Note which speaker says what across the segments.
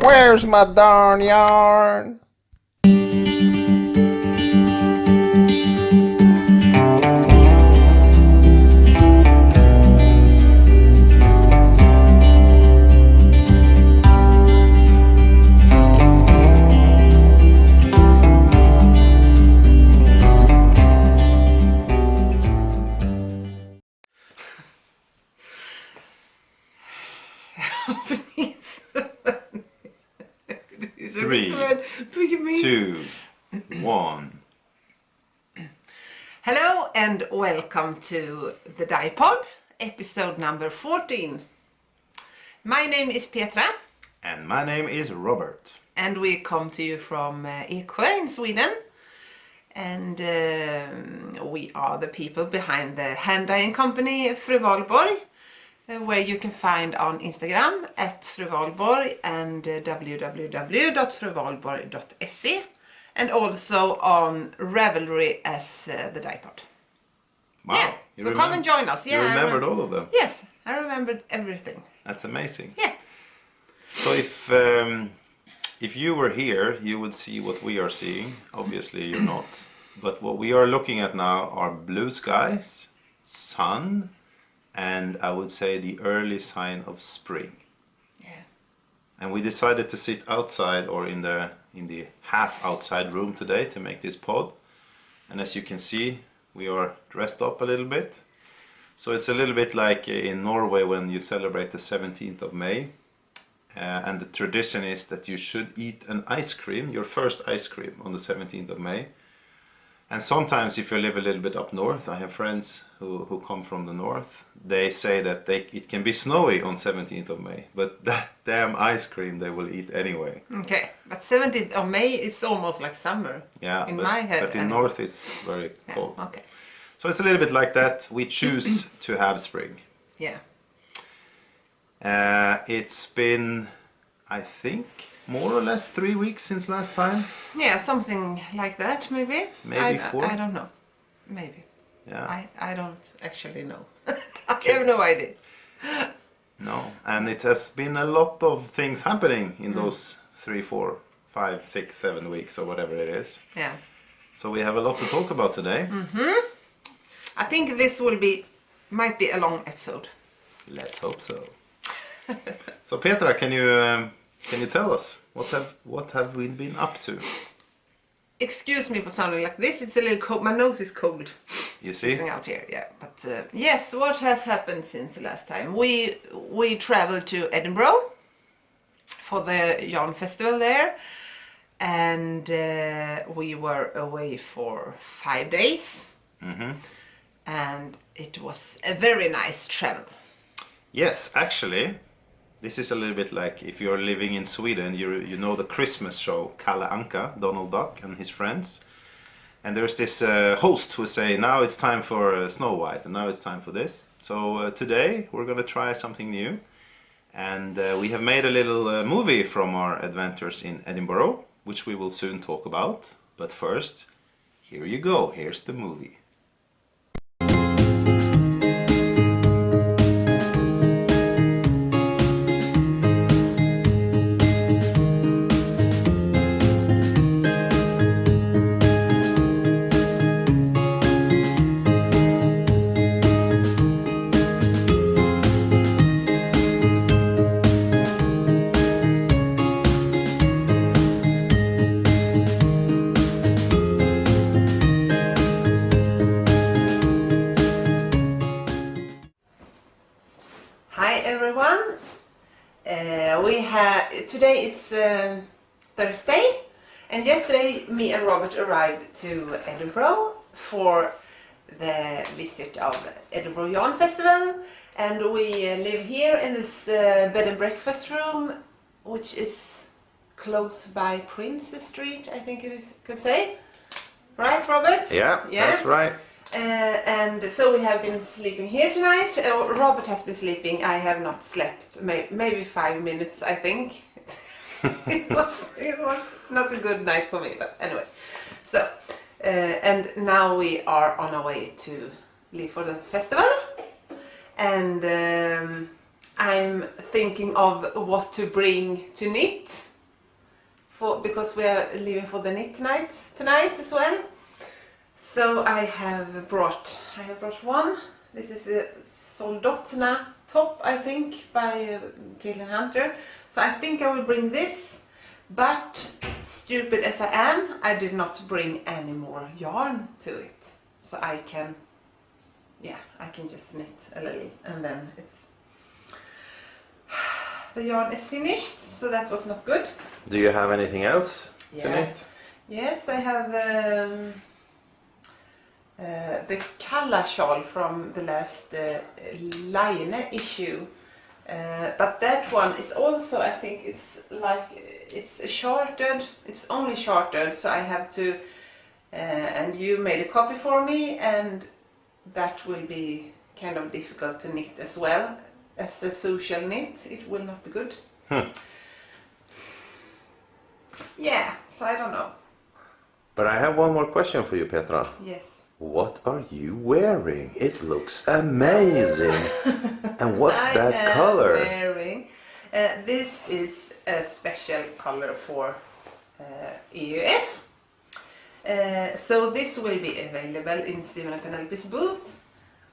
Speaker 1: Where's my darn yarn?
Speaker 2: Three, 2, 1.
Speaker 3: Hello and welcome to the Dyepod, episode number 14. My name is Petra.
Speaker 2: And my name is Robert.
Speaker 3: And we come to you from Eksjö in Sweden. And we are the people behind the hand dyeing company Fru Valborg, where you can find on Instagram at Fru Valborg and www.fruvalborg.se, and also on Ravelry as the Dyepod.
Speaker 2: Wow.
Speaker 3: Yeah, so come and join us.
Speaker 2: You remembered all of them?
Speaker 3: Yes, I remembered everything.
Speaker 2: That's amazing.
Speaker 3: Yeah.
Speaker 2: So if you were here, you would see what we are seeing. Obviously you're not. But what we are looking at now are blue skies, sun, and I would say the early sign of spring.
Speaker 3: Yeah.
Speaker 2: And we decided to sit outside or in the half outside room today to make this pod. And as you can see, we are dressed up a little bit. So it's a little bit like in Norway when you celebrate the 17th of May. And the tradition is that you should eat an ice cream, your first ice cream, on the 17th of May. And sometimes if you live a little bit up north, I have friends who come from the north, they say that it can be snowy on 17th of May, but that damn ice cream they will eat anyway.
Speaker 3: Okay, but 17th of May is almost like summer.
Speaker 2: Yeah,
Speaker 3: in my head.
Speaker 2: But in north it's very cold.
Speaker 3: Yeah, okay.
Speaker 2: So it's a little bit like that. We choose to have spring.
Speaker 3: Yeah.
Speaker 2: It's been, I think, more or less 3 weeks since last time.
Speaker 3: Yeah, something like that, maybe.
Speaker 2: Maybe 4.
Speaker 3: I don't know. Maybe.
Speaker 2: Yeah.
Speaker 3: I don't actually know. I have no idea.
Speaker 2: No, and it has been a lot of things happening in those 3, 4, 5, 6, 7 weeks or whatever it is.
Speaker 3: Yeah.
Speaker 2: So we have a lot to talk about today.
Speaker 3: I think this might be a long episode.
Speaker 2: Let's hope so. So Petra, can you tell us what have we been up to?
Speaker 3: Excuse me for sounding like this. It's a little cold. My nose is cold.
Speaker 2: You see?
Speaker 3: Sitting out here, yeah. But yes, what has happened since the last time? We traveled to Edinburgh for the yarn festival there, and we were away for 5 days, and it was a very nice travel.
Speaker 2: Yes, actually. This is a little bit like if you're living in Sweden, you know the Christmas show Callashawl, Donald Duck and his friends. And there's this host who say, now it's time for Snow White and now it's time for this. So today we're going to try something new. And we have made a little movie from our adventures in Edinburgh, which we will soon talk about. But first, here you go, here's the movie.
Speaker 3: Today it's Thursday, and yesterday me and Robert arrived to Edinburgh for the visit of Edinburgh Yarn Festival, and we live here in this bed and breakfast room, which is close by Princess Street, I think it is, could say. Right, Robert?
Speaker 2: Yeah, that's right.
Speaker 3: And so we have been sleeping here tonight. Robert has been sleeping. I have not slept. Maybe 5 minutes, I think. it was not a good night for me, but anyway. So, and now we are on our way to leave for the festival. And I'm thinking of what to bring to knit. because we are leaving for the knit night tonight as well. So I have brought one. This is a Soldotnacrop, I think, by Cailtin Hunter. So I think I will bring this, but stupid as I am, I did not bring any more yarn to it. So I can just knit a little, and then the yarn is finished, so that was not good.
Speaker 2: Do you have anything else to knit?
Speaker 3: Yes, I have the Callashawl from the last Laine issue. But that one is also, I think it's chartered, it's only chartered, so I have to, and you made a copy for me, and that will be kind of difficult to knit as well. As a social knit, it will not be good. Yeah, so I don't know.
Speaker 2: But I have one more question for you, Petra.
Speaker 3: Yes.
Speaker 2: What are you wearing? It looks amazing. And what's that color?
Speaker 3: Wearing, this is a special color for EUF. So this will be available in Stephen and Penelope's booth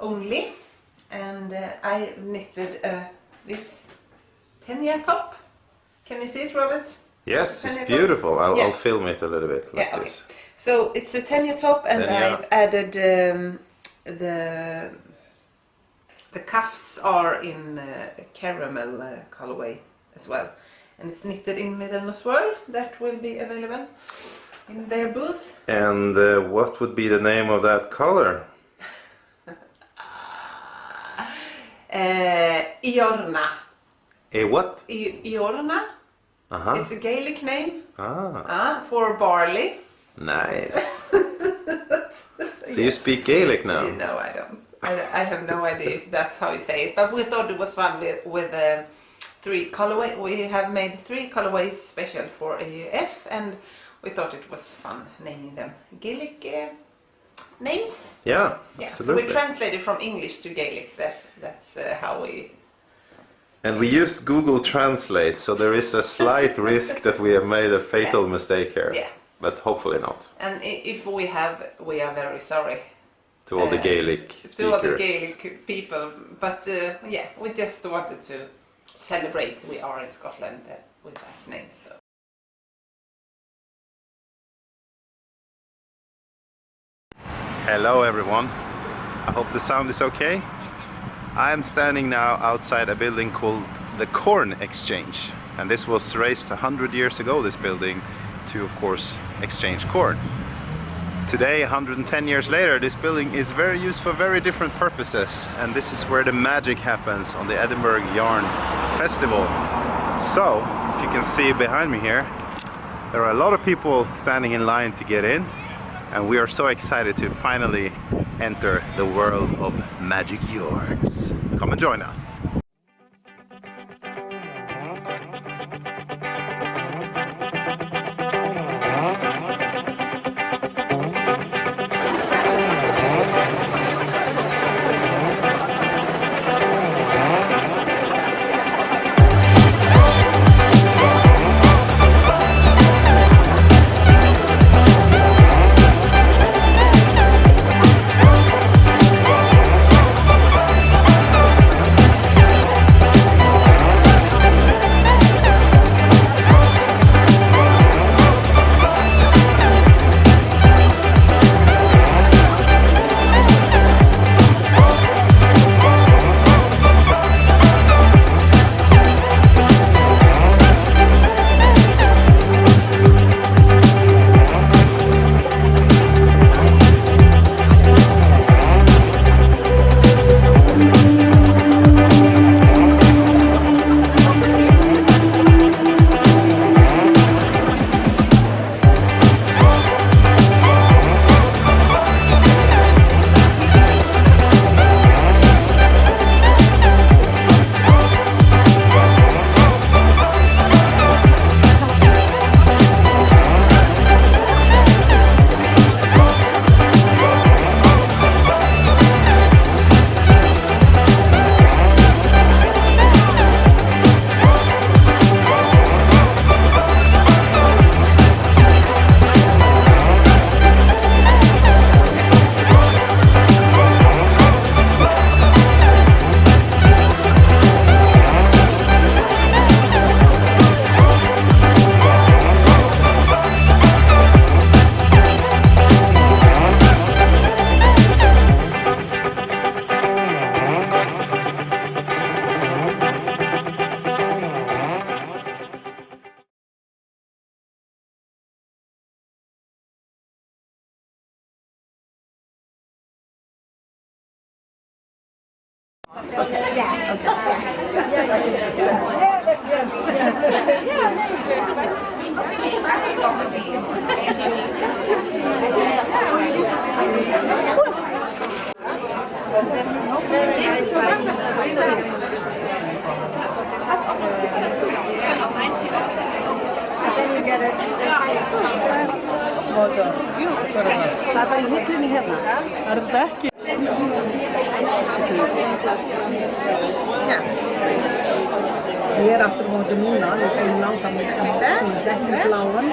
Speaker 3: only. And I knitted this Tegna top. Can you see it, Robert?
Speaker 2: Yes,
Speaker 3: Tegna
Speaker 2: it's
Speaker 3: top?
Speaker 2: beautiful. I'll
Speaker 3: Yeah.
Speaker 2: film it a little bit like
Speaker 3: Yeah, okay.
Speaker 2: this.
Speaker 3: So it's a Tegna top, and
Speaker 2: Tegna.
Speaker 3: I've added the cuffs are in caramel colorway as well, and it's knitted in Middle Swirl. That will be available in their booth.
Speaker 2: And what would be the name of that color?
Speaker 3: Iorna.
Speaker 2: A what?
Speaker 3: Iorna.
Speaker 2: Uh-huh.
Speaker 3: It's a Gaelic name
Speaker 2: For
Speaker 3: barley.
Speaker 2: nice. So you speak Gaelic now?
Speaker 3: No, I don't. I have no idea if that's how you say it. But we thought it was fun with 3 colorways. We have made 3 colorways special for AUF, and we thought it was fun naming them Gaelic names.
Speaker 2: Yeah,
Speaker 3: Yeah. So
Speaker 2: absolutely.
Speaker 3: we translated from English to Gaelic. That's how we.
Speaker 2: And we used Google Translate, so there is a slight risk that we have made a fatal mistake here.
Speaker 3: Yeah.
Speaker 2: But hopefully not.
Speaker 3: And if we have, we are very sorry.
Speaker 2: To all the Gaelic speakers.
Speaker 3: To all the Gaelic people, but yeah, we just wanted to celebrate we are in Scotland with that name. So.
Speaker 2: Hello everyone, I hope the sound is okay. I'm standing now outside a building called the Corn Exchange, and this was raised 100 years ago, this building, to of course exchange corn. Today, 110 years later, this building is used for very different purposes, and this is where the magic happens on the Edinburgh Yarn Festival. So, if you can see behind me here, there are a lot of people standing in line to get in, and we are so excited to finally enter the world of magic yarns. Come and join us!
Speaker 4: Ég aftur á móti núna, ég finn langar mig að dekka bláan.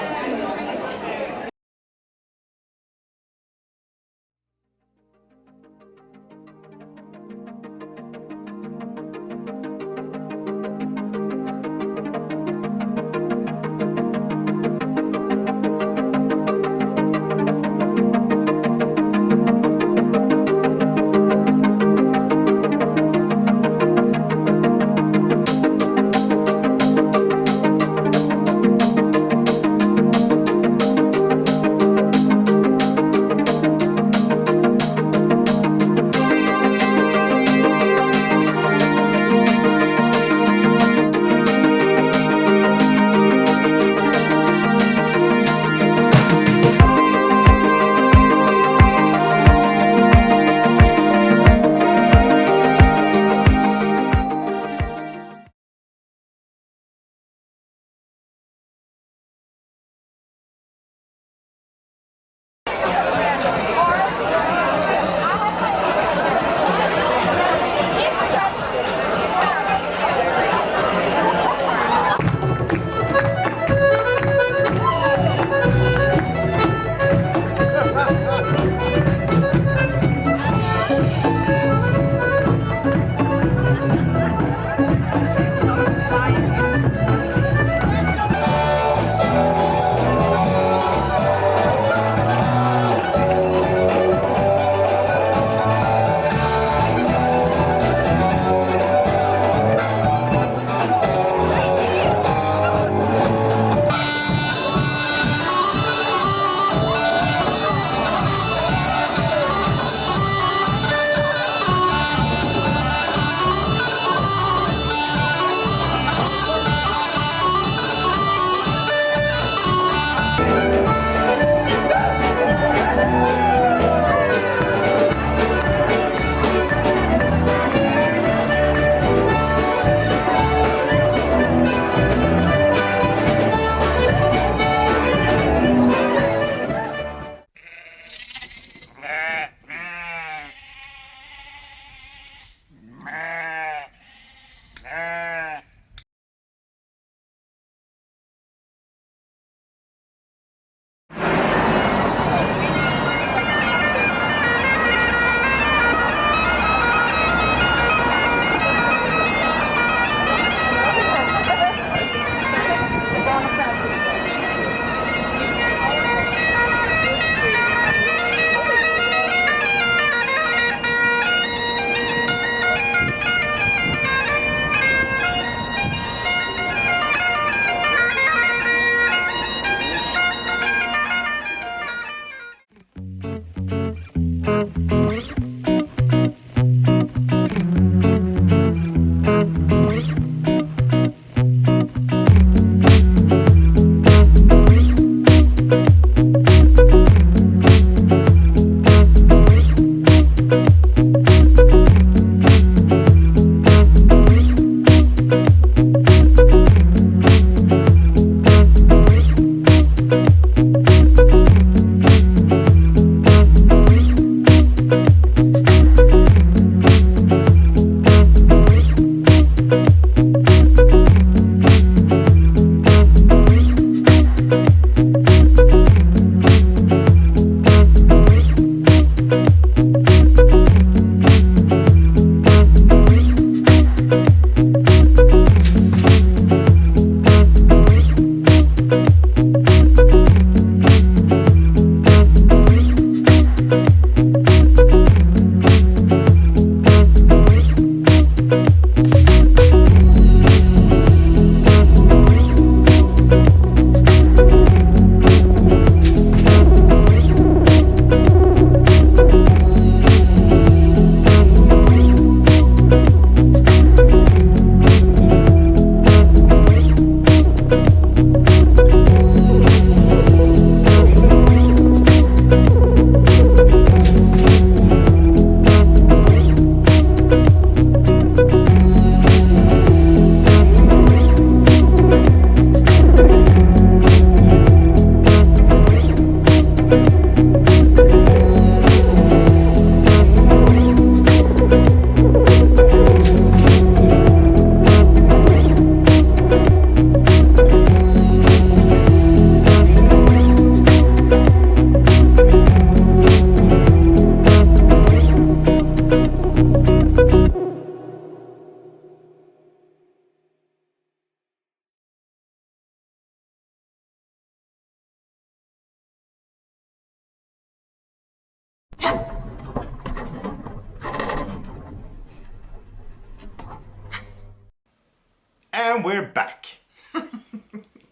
Speaker 2: And we're back.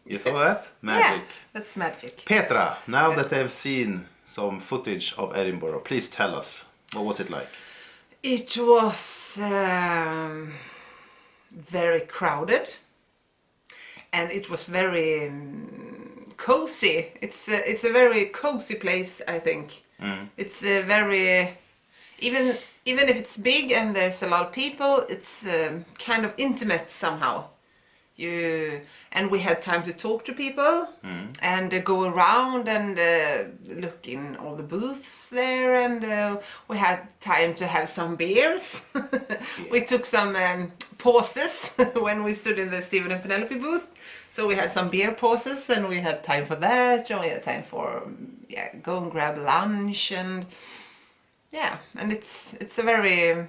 Speaker 2: You saw that? Magic.
Speaker 3: Yeah, that's magic.
Speaker 2: Petra, now that they've seen some footage of Edinburgh, please tell us, what was it like?
Speaker 3: It was very crowded, and it was very cozy. It's a very cozy place, I think. It's a very, even if it's big and there's a lot of people, it's kind of intimate somehow. And we had time to talk to people and go around and look in all the booths there, and we had time to have some beers. We took some pauses when we stood in the Stephen and Penelope booth, so we had some beer pauses, and we had time for that, and we had time for go and grab lunch, and and it's a very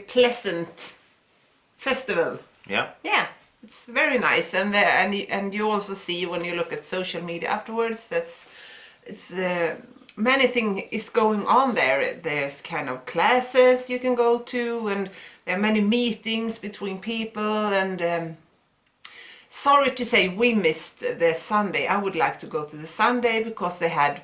Speaker 3: pleasant festival.
Speaker 2: Yeah.
Speaker 3: It's very nice, and you also see when you look at social media afterwards, it's many things is going on there. There's kind of classes you can go to, and there are many meetings between people, and sorry to say we missed the Sunday. I would like to go to the Sunday because they had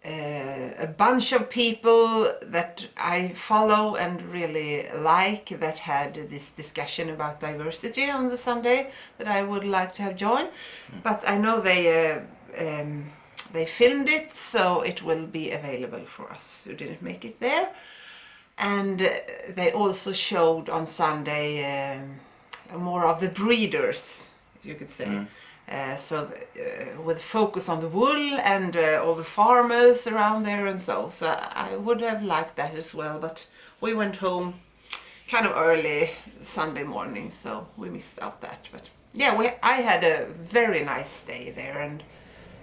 Speaker 3: a bunch of people that I follow and really like that had this discussion about diversity on the Sunday that I would like to have joined. But I know they filmed it, so it will be available for us who didn't make it there. And they also showed on Sunday more of the breeders, you could say. With focus on the wool and all the farmers around there and so I would have liked that as well, but we went home kind of early Sunday morning, so we missed out that. But I had a very nice day there, and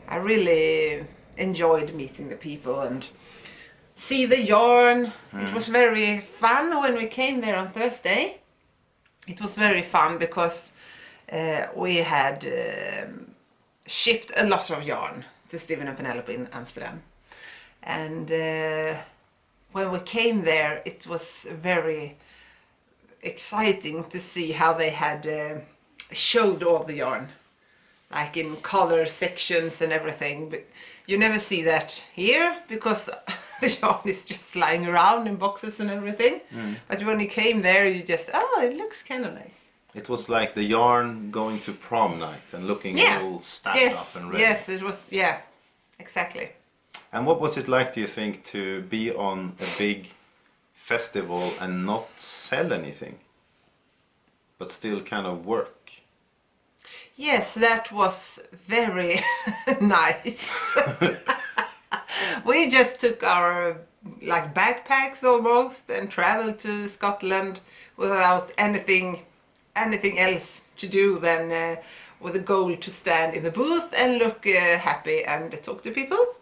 Speaker 3: I really enjoyed meeting the people and see the yarn. It was very fun when we came there on Thursday. It was very fun because we had shipped a lot of yarn to Stephen and Penelope in Amsterdam, and when we came there it was very exciting to see how they had showed all the yarn, like in color sections and everything. But you never see that here because the yarn is just lying around in boxes and everything. But when you came there, you just, it looks kind of nice.
Speaker 2: It was like the yarn going to prom night and looking all stacked up and ready.
Speaker 3: Yes, it was, exactly.
Speaker 2: And what was it like, do you think, to be on a big festival and not sell anything, but still kind of work?
Speaker 3: Yes, that was very nice. We just took our backpacks almost and traveled to Scotland without anything else to do than with a goal to stand in the booth and look happy and talk to people.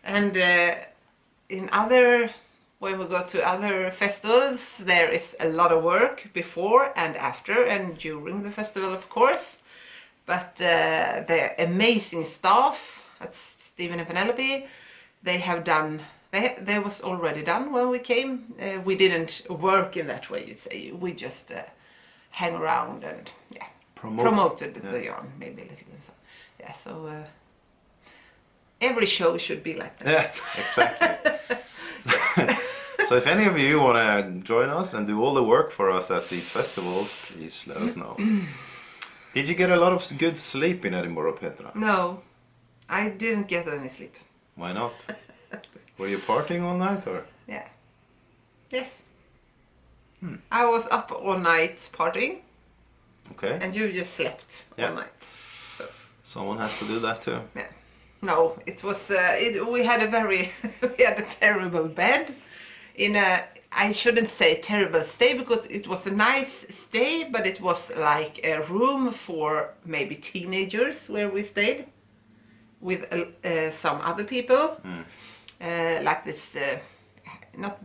Speaker 3: And when we go to other festivals, there is a lot of work before and after and during the festival, of course. But the amazing staff at Stephen and Penelope, they have done. They was already done when we came. We didn't work in that way, you say. We just hang around and promoted the yarn maybe a little. So every show should be like that.
Speaker 2: Yeah, exactly. So if any of you want to join us and do all the work for us at these festivals, please let us know. Did you get a lot of good sleep in Edinburgh, Petra?
Speaker 3: No, I didn't get any sleep.
Speaker 2: Why not? Were you partying all night, or?
Speaker 3: Yeah. Yes. I was up all night partying.
Speaker 2: Okay.
Speaker 3: And you just slept all night. So.
Speaker 2: Someone has to do that too.
Speaker 3: Yeah. No, it was. We had a terrible bed in a. I shouldn't say terrible stay because it was a nice stay, but it was like a room for maybe teenagers where we stayed with some other people, like this not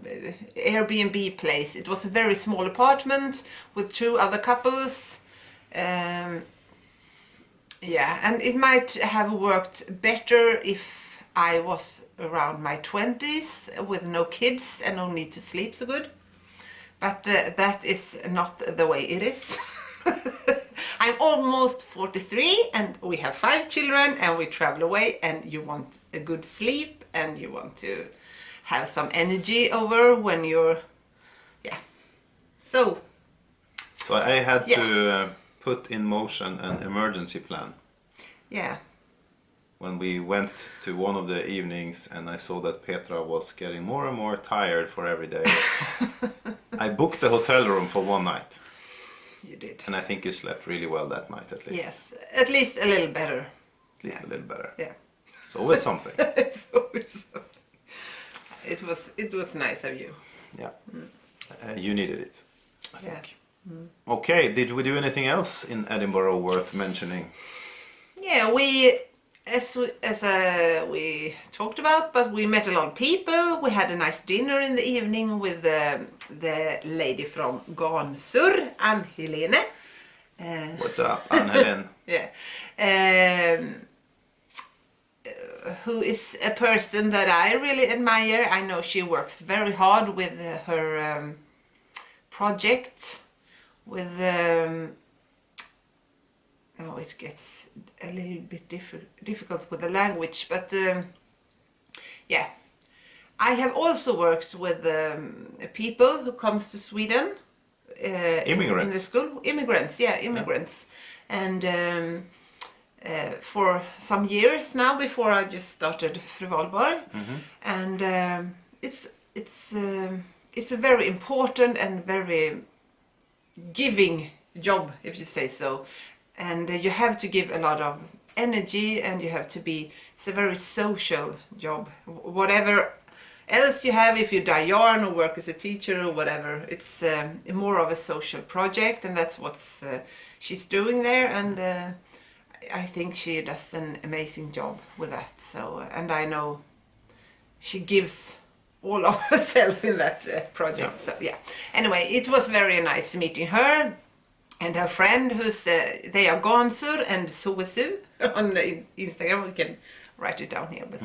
Speaker 3: Airbnb place. It was a very small apartment with 2 other couples. And it might have worked better if I was around my 20s with no kids and no need to sleep so good. But that is not the way it is. I'm almost 43 and we have 5 children and we travel away, and you want a good sleep and you want to have some energy over when you're, So
Speaker 2: I had to put in motion an emergency plan.
Speaker 3: Yeah.
Speaker 2: When we went to one of the evenings and I saw that Petra was getting more and more tired for every day, I booked the hotel room for one night.
Speaker 3: You did.
Speaker 2: And I think you slept really well that night, at least.
Speaker 3: Yes, at least a little better.
Speaker 2: At least a little better.
Speaker 3: Yeah.
Speaker 2: It's always something.
Speaker 3: It's always something. It was nice of you.
Speaker 2: Yeah. You needed it, I
Speaker 3: Yeah.
Speaker 2: think. Okay, did we do anything else in Edinburgh worth mentioning?
Speaker 3: Yeah, as we talked about, but we met a lot of people. We had a nice dinner in the evening with the lady from Gansur, Ann-Helene.
Speaker 2: What's up, Ann-Helene?
Speaker 3: Yeah. Who is a person that I really admire. I know she works very hard with her project, with it gets a little bit difficult with the language, but yeah. I have also worked with people who comes to Sweden
Speaker 2: Immigrants.
Speaker 3: in the school. Immigrants. And for some years now, before I just started Fru Valborg. And it's a very important and very giving job, if you say so. And you have to give a lot of energy, and you have to be, it's a very social job. Whatever else you have, if you dye yarn or work as a teacher or whatever, it's more of a social project, and that's what she's doing there. And I think she does an amazing job with that. So, and I know she gives all of herself in that project.
Speaker 2: Yeah.
Speaker 3: So yeah. Anyway, it was very nice meeting her and her friend, who's they are Gansur and Soesu on Instagram. We can write it down here, but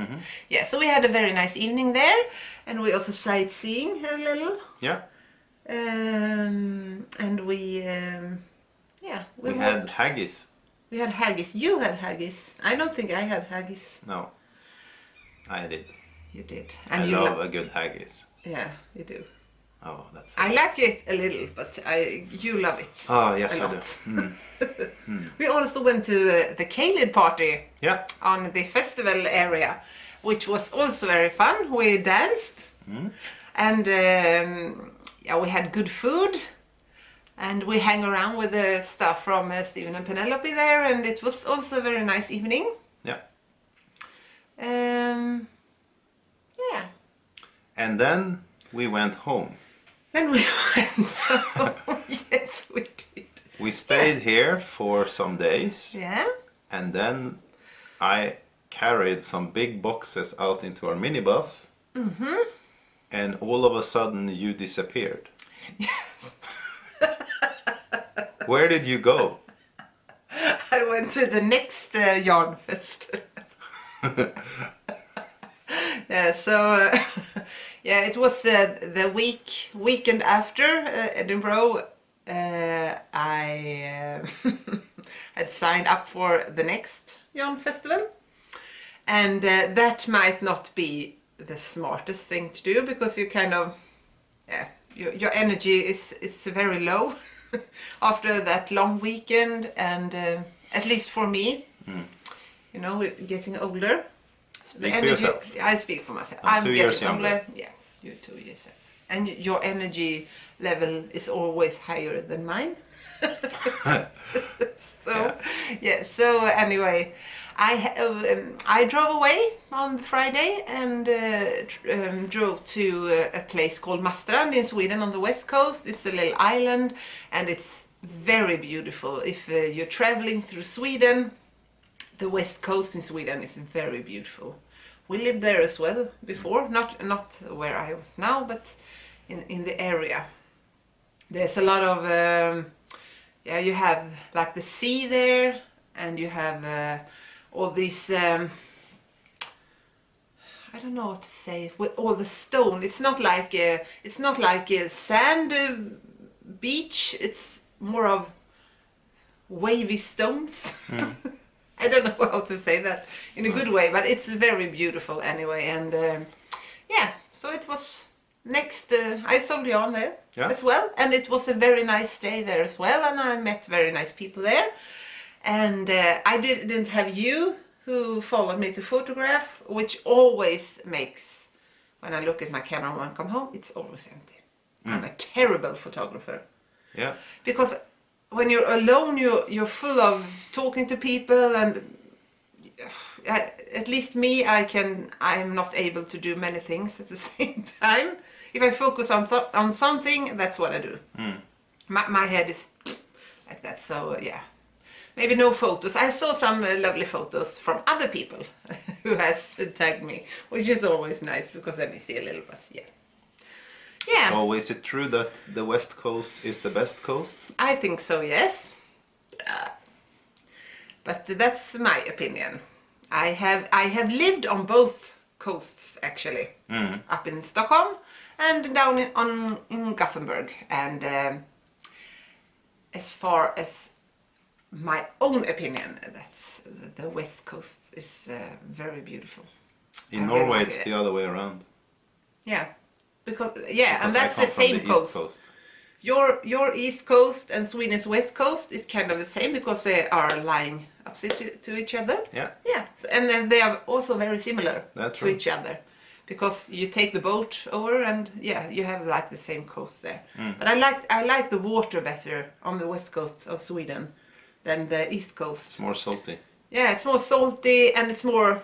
Speaker 3: yeah. So we had a very nice evening there, and we also sightseeing a little.
Speaker 2: Yeah.
Speaker 3: And we
Speaker 2: had haggis.
Speaker 3: We had haggis. You had haggis. I don't think I had haggis.
Speaker 2: No, I did.
Speaker 3: You did.
Speaker 2: And I love a good haggis.
Speaker 3: Yeah, you do.
Speaker 2: Oh, that's.
Speaker 3: I like it a little, but you love it.
Speaker 2: Oh yes,
Speaker 3: a
Speaker 2: I do.
Speaker 3: We also went to the Cailtin party.
Speaker 2: Yeah.
Speaker 3: On the festival area, which was also very fun. We danced, and we had good food, and we hang around with the staff from Stephen and Penelope there, and it was also a very nice evening.
Speaker 2: Yeah.
Speaker 3: Yeah.
Speaker 2: And then we went home.
Speaker 3: Then we went home. Yes, we did.
Speaker 2: We stayed here for some days.
Speaker 3: Yeah.
Speaker 2: And then I carried some big boxes out into our minibus. And all of a sudden you disappeared. Where did you go?
Speaker 3: I went to the next yarn fest. Yeah, so it was the weekend after Edinburgh. I had signed up for the next yarn festival, and that might not be the smartest thing to do, because you kind of your energy is very low after that long weekend, and at least for me, you know, getting older.
Speaker 2: Speak for yourself.
Speaker 3: I speak for myself.
Speaker 2: I'm 2 years younger.
Speaker 3: Yeah, you're 2 years younger. And your energy level is always higher than mine. So, so anyway, I drove away on Friday and drove to a place called Marstrand in Sweden on the west coast. It's a little island, and it's very beautiful. If you're traveling through Sweden, the west coast in Sweden is very beautiful. We lived there as well before, not where I was now, but in the area. There's a lot of you have like the sea there, and you have all these I I don't know what to say, with all the stone. It's not like a sand beach. It's more of wavy stones. I don't know how to say that in a good way, but it's very beautiful anyway. And yeah, so it was next. I sold yarn there as well, and it was a very nice day there as well. And I met very nice people there. And I didn't have you who followed me to photograph, which always makes, when I look at my camera when I come home, it's always empty. I'm a terrible photographer.
Speaker 2: Yeah.
Speaker 3: Because when you're alone, you're full of talking to people, and at least me, I'm not able to do many things at the same time. If I focus on something, that's what I do. My head is like that, so yeah. Maybe no photos. I saw some lovely photos from other people who has tagged me, which is always nice because then you see a little bit, yeah.
Speaker 2: So is it true that the West Coast is the best coast?
Speaker 3: I think so, yes. But that's my opinion. I have lived on both coasts actually, up in Stockholm and down in Gothenburg. And as far as my own opinion, that's the West Coast is very beautiful.
Speaker 2: In Norway, it's the other way around.
Speaker 3: Yeah, because
Speaker 2: Because
Speaker 3: and that's
Speaker 2: I come
Speaker 3: the
Speaker 2: from
Speaker 3: same
Speaker 2: the
Speaker 3: coast.
Speaker 2: East Coast.
Speaker 3: Your East Coast and Sweden's West Coast is kind of the same because they are lying opposite to each other.
Speaker 2: Yeah.
Speaker 3: Yeah, and then they are also very similar
Speaker 2: That's
Speaker 3: to
Speaker 2: right.
Speaker 3: each other, because you take the boat over and yeah, you have like the same coast there. But I like the water better on the West Coast of Sweden than the East Coast.
Speaker 2: It's more salty.
Speaker 3: Yeah, it's more salty and it's more.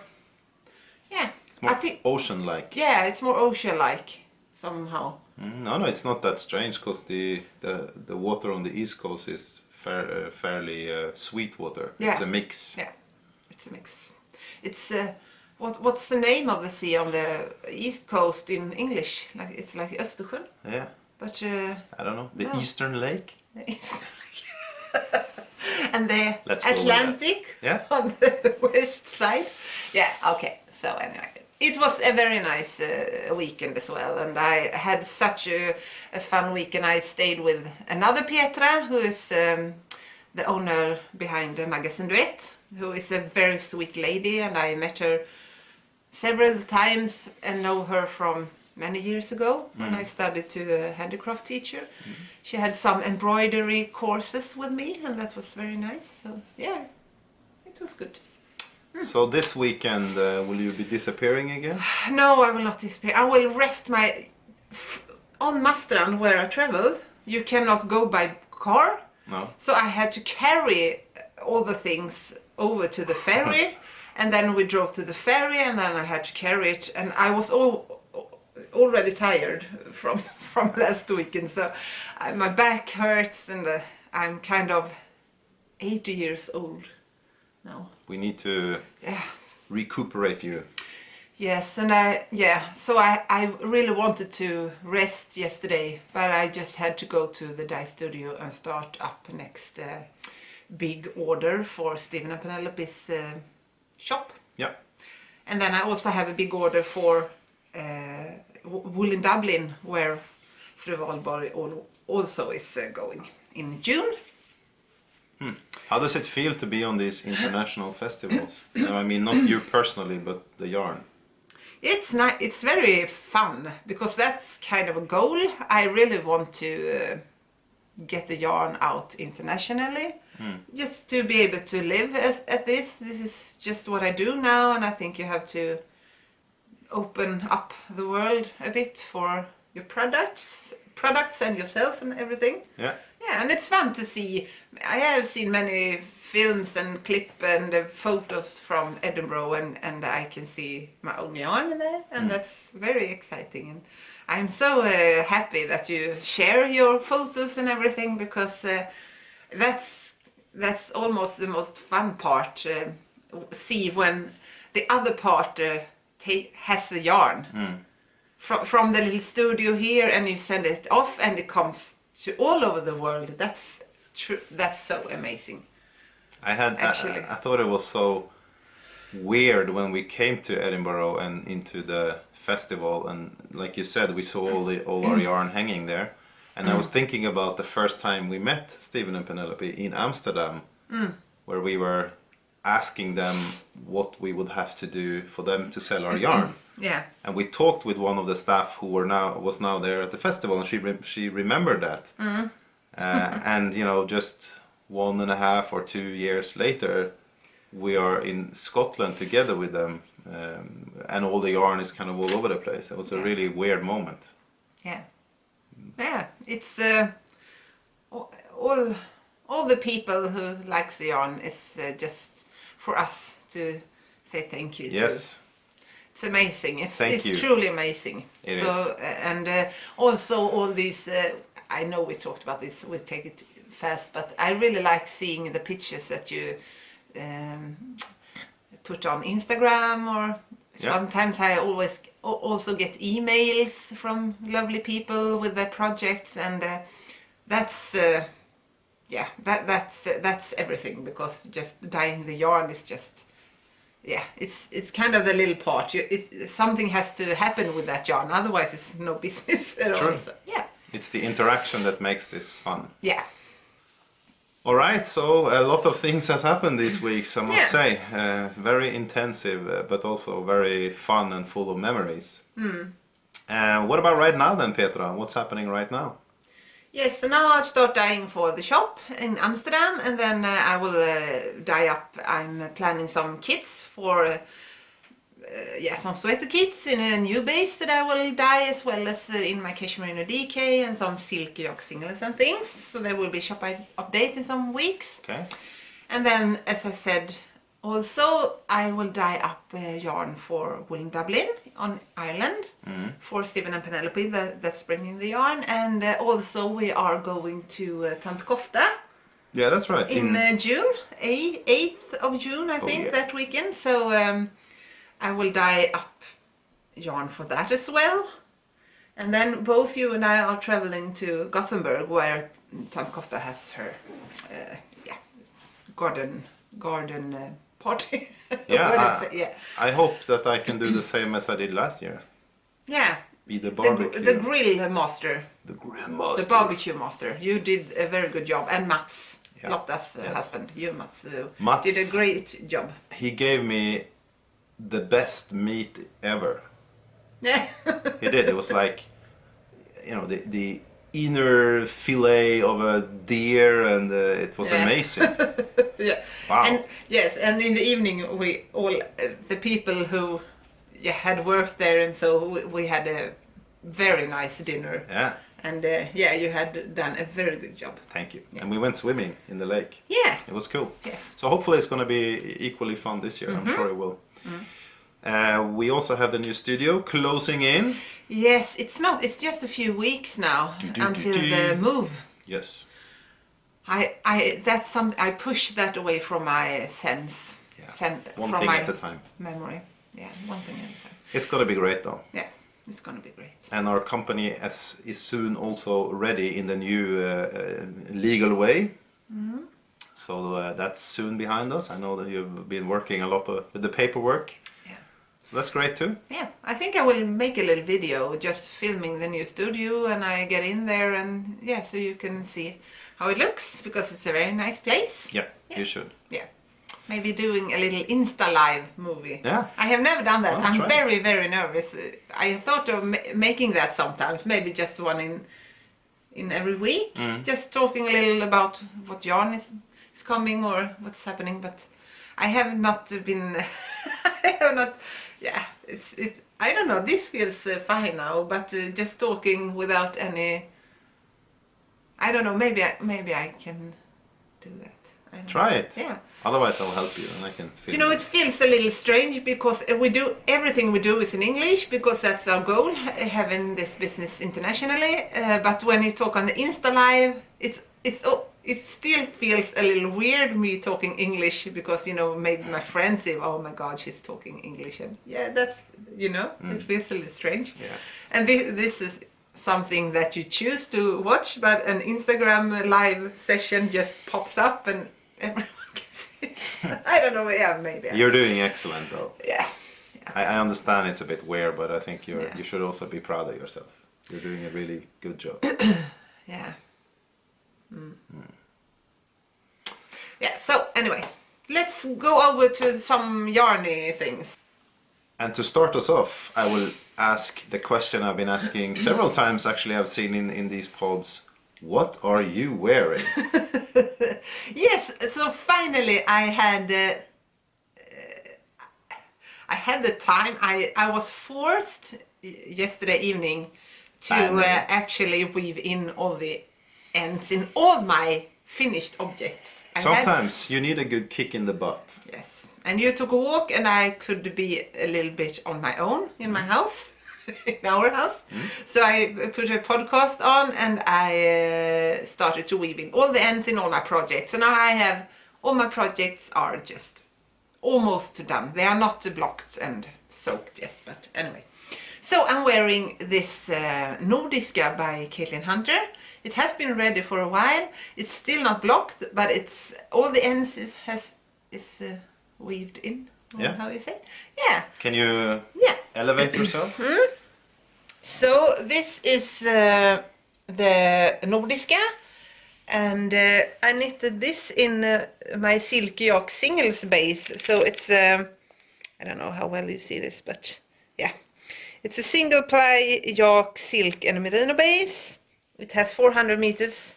Speaker 3: Yeah,
Speaker 2: It's more
Speaker 3: I think.
Speaker 2: ocean-like.
Speaker 3: Yeah, it's more ocean-like somehow.
Speaker 2: No, it's not that strange because the water on the East Coast is fairly sweet water.
Speaker 3: Yeah.
Speaker 2: It's a mix.
Speaker 3: Yeah, it's a mix. It's what's the name of the sea on the East Coast in English? Like it's like Östersjön,
Speaker 2: Yeah.
Speaker 3: but
Speaker 2: I don't know. The
Speaker 3: no.
Speaker 2: Eastern Lake?
Speaker 3: and the
Speaker 2: Let's go with
Speaker 3: Atlantic
Speaker 2: that. Yeah.
Speaker 3: on the west side. Yeah, okay. So anyway, it was a very nice weekend as well, and I had such a fun weekend. I stayed with another Petra, who is the owner behind Magasinduett, who is a very sweet lady, and I met her several times and know her from many years ago when I studied to a handicraft teacher. She had some embroidery courses with me, and that was very nice. So yeah, it was good.
Speaker 2: So this weekend, will you be disappearing again?
Speaker 3: No, I will not disappear. I will rest my... On Marstrand, where I traveled, you cannot go by car.
Speaker 2: No.
Speaker 3: So I had to carry all the things over to the ferry. And then we drove to the ferry, and then I had to carry it. And I was already tired from last weekend. So my back hurts, and I'm kind of 80 years old now.
Speaker 2: We need to recuperate you.
Speaker 3: Yes, and so I really wanted to rest yesterday, but I just had to go to the dye studio and start up next big order for Stephen and Penelope's shop.
Speaker 2: Yeah.
Speaker 3: And then I also have a big order for Wool in Dublin, where Fru Valborg also is going in June.
Speaker 2: How does it feel to be on these international festivals? No, I mean, not you personally, but the yarn.
Speaker 3: It's nice. It's very fun because that's kind of a goal. I really want to get the yarn out internationally, just to be able to live at this. This is just what I do now, and I think you have to open up the world a bit for your products and yourself and everything.
Speaker 2: Yeah.
Speaker 3: Yeah, and it's fun to see. I have seen many films and clip and photos from Edinburgh, and I can see my own yarn there, and that's very exciting. And I'm so happy that you share your photos and everything, because that's almost the most fun part. See when the other part has the yarn from the little studio here, and you send it off, and it comes to all over the world. That's true. That's so amazing.
Speaker 2: I thought it was so weird when we came to Edinburgh and into the festival, and like you said, we saw all our yarn hanging there. And I was thinking about the first time we met Stephen and Penelope in Amsterdam, where we were asking them what we would have to do for them to sell our yarn.
Speaker 3: Yeah.
Speaker 2: And we talked with one of the staff who was now there at the festival, and she remembered that. And you know, just 1.5 or 2 years later, we are in Scotland together with them, and all the yarn is kind of all over the place. It was a really weird moment.
Speaker 3: Yeah. Yeah, it's all the people who likes the yarn is just for us to say thank you
Speaker 2: Yes.
Speaker 3: to. It's amazing.
Speaker 2: Thank you.
Speaker 3: It's truly amazing.
Speaker 2: It
Speaker 3: so
Speaker 2: is.
Speaker 3: And also all these. I know we talked about this. We take it fast, but I really like seeing the pictures that you put on Instagram, or sometimes I always also get emails from lovely people with their projects, and that's that's everything, because just dyeing the yarn is just it's kind of the little part. Something has to happen with that yarn, otherwise it's no business at all. So,
Speaker 2: It's the interaction that makes this fun.
Speaker 3: Yeah.
Speaker 2: All right, so a lot of things has happened this week, I must say. Very intensive, but also very fun and full of memories. What about right now then, Petra? What's happening right now?
Speaker 3: Yes, so now I'll start dyeing for the shop in Amsterdam, and then I will dye up. I'm planning some kits for, some sweater kits in a new base that I will dye, as well as in my Cashmere DK and some silk yoke singlets and things. So there will be shop update in some weeks.
Speaker 2: Okay.
Speaker 3: And then, as I said, also I will dye up yarn for Wool in Dublin on Ireland for Stephen and Penelope that's bringing the yarn. And also we are going to Tant Kofta.
Speaker 2: Yeah, that's right.
Speaker 3: In June, 8th of June, I think, that weekend. So I will dye up yarn for that as well. And then both you and I are traveling to Gothenburg, where Tant Kofta has her garden party.
Speaker 2: I hope that I can do the same as I did last year.
Speaker 3: Yeah.
Speaker 2: Be the barbecue.
Speaker 3: The grill master.
Speaker 2: The grill master.
Speaker 3: The barbecue master. You did a very good job. And Mats, Lotta's husband. You, Mats, did a great job.
Speaker 2: He gave me the best meat ever.
Speaker 3: Yeah.
Speaker 2: He did. It was like, you know, the inner fillet of a deer, and it was amazing.
Speaker 3: Yeah.
Speaker 2: Wow.
Speaker 3: And yes, and in the evening we all the people who had worked there, and so we had a very nice dinner.
Speaker 2: Yeah.
Speaker 3: And you had done a very good job.
Speaker 2: Thank you.
Speaker 3: Yeah.
Speaker 2: And we went swimming in the lake.
Speaker 3: Yeah.
Speaker 2: It was cool.
Speaker 3: Yes.
Speaker 2: So hopefully it's going to be equally fun this year. I'm sure it will. We also have the new studio closing in.
Speaker 3: Yes, it's just a few weeks now until the move.
Speaker 2: Yes.
Speaker 3: I push that away from my sense.
Speaker 2: Yeah. One
Speaker 3: from
Speaker 2: thing
Speaker 3: my
Speaker 2: at a time.
Speaker 3: memory. Yeah, one thing at a time.
Speaker 2: It's going to be great though.
Speaker 3: Yeah, it's going to be great.
Speaker 2: And our company is soon also ready in the new legal way. So that's soon behind us. I know that you've been working a lot with the paperwork.
Speaker 3: Yeah.
Speaker 2: So that's great too.
Speaker 3: Yeah, I think I will make a little video just filming the new studio, and I get in there, and so you can see how it looks, because it's a very nice place.
Speaker 2: Yeah, you should.
Speaker 3: Yeah. Maybe doing a little Insta Live movie.
Speaker 2: Yeah.
Speaker 3: I have never done that.
Speaker 2: Well,
Speaker 3: I'm
Speaker 2: try
Speaker 3: very, very nervous. I thought of making that sometimes, maybe just one in every week. Just talking a little about what yarn is coming or what's happening, but I have not been I have not I don't know, this feels fine now, but just talking without any, I don't know, maybe I can do that. I don't
Speaker 2: Try
Speaker 3: know.
Speaker 2: it.
Speaker 3: Yeah.
Speaker 2: Otherwise I'll help you and I can film
Speaker 3: You know, it feels a little strange, because everything we do is in English, because that's our goal, having this business internationally. But when you talk on the Insta Live, it still feels a little weird me talking English, because maybe my friends say, "Oh my God, she's talking English," and that's it feels a little strange.
Speaker 2: Yeah.
Speaker 3: And this is something that you choose to watch, but an Instagram live session just pops up and everyone can see it. I don't know. Yeah, maybe.
Speaker 2: You're doing excellent though.
Speaker 3: Yeah.
Speaker 2: I understand it's a bit weird, but I think
Speaker 3: Yeah.
Speaker 2: you should also be proud of yourself. You're doing a really good job.
Speaker 3: Yeah. Yeah. So anyway, let's go over to some yarny things.
Speaker 2: And to start us off, I will ask the question I've been asking several times. Actually, I've seen in these pods. What are you wearing?
Speaker 3: Yes. So finally, I had the time. I was forced yesterday evening to actually weave in all the ends in all my finished objects.
Speaker 2: Sometimes you need a good kick in the butt.
Speaker 3: Yes, and you took a walk and I could be a little bit on my own in my house, in our house. So I put a podcast on and I started to weave in all the ends in all my projects. So now I have, all my projects are just almost done. They are not blocked and soaked yet, but anyway. So I'm wearing this Nordiska by Cailtin Hunter. It has been ready for a while. It's still not blocked, but it's all the ends is weaved in.
Speaker 2: Yeah.
Speaker 3: How you say? Yeah.
Speaker 2: Can you elevate yourself?
Speaker 3: So this is the Nordiska, and I knitted this in my Silky Yoke singles base. So it's I don't know how well you see this, but yeah, it's a single ply yoke silk and merino base. It has 400 meters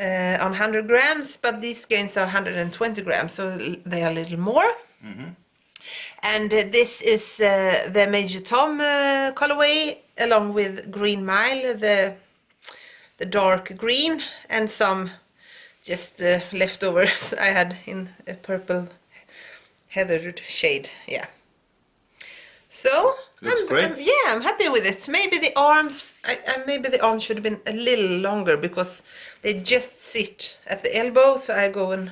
Speaker 3: on 100 grams, but these skeins are 120 grams, so they are a little more. And this is the Major Tom colorway, along with Green Mile, the dark green, and some just leftovers I had in a purple heathered shade. Yeah. So
Speaker 2: Looks great.
Speaker 3: I'm happy with it. Maybe the arms, maybe the arms should have been a little longer because they just sit at the elbow. So I go and,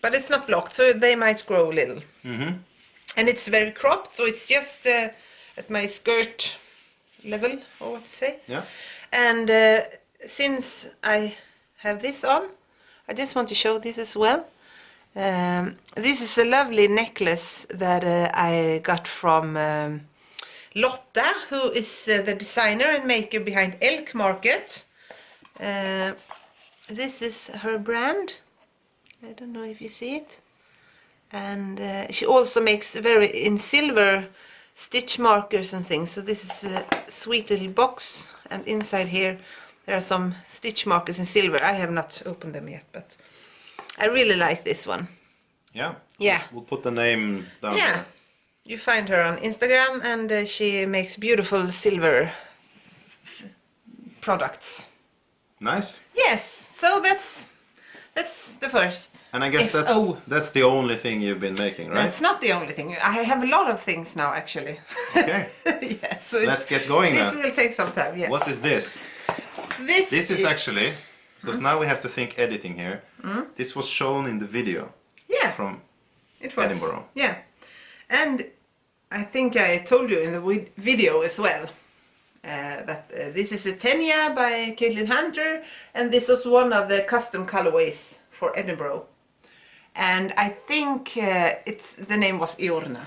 Speaker 3: but it's not blocked, so they might grow a little. And it's very cropped, so it's just at my skirt level, or what to say.
Speaker 2: Yeah.
Speaker 3: And since I have this on, I just want to show this as well. This is a lovely necklace that I got from Lotta, who is the designer and maker behind Elk Market. This is her brand. I don't know if you see it. And she also makes in silver stitch markers and things. So this is a sweet little box, and inside here there are some stitch markers in silver. I have not opened them yet, but I really like this one.
Speaker 2: Yeah.
Speaker 3: Yeah.
Speaker 2: We'll put the name down.
Speaker 3: Yeah.
Speaker 2: There.
Speaker 3: You find her on Instagram, and she makes beautiful silver products.
Speaker 2: Nice.
Speaker 3: Yes. So that's the first.
Speaker 2: And I guess that's the only thing you've been making, right?
Speaker 3: That's not the only thing. I have a lot of things now, actually.
Speaker 2: Okay.
Speaker 3: Yeah, so
Speaker 2: Let's get going
Speaker 3: this
Speaker 2: then.
Speaker 3: will take some time. Yeah.
Speaker 2: What is this? This is actually, because now we have to think editing here. This was shown in the video.
Speaker 3: Yeah.
Speaker 2: From
Speaker 3: it was.
Speaker 2: Edinburgh.
Speaker 3: Yeah. And I think I told you in the video as well that this is a Tegna by Cailtin Hunter, and this was one of the custom colorways for Edinburgh. And I think the name was Iorna,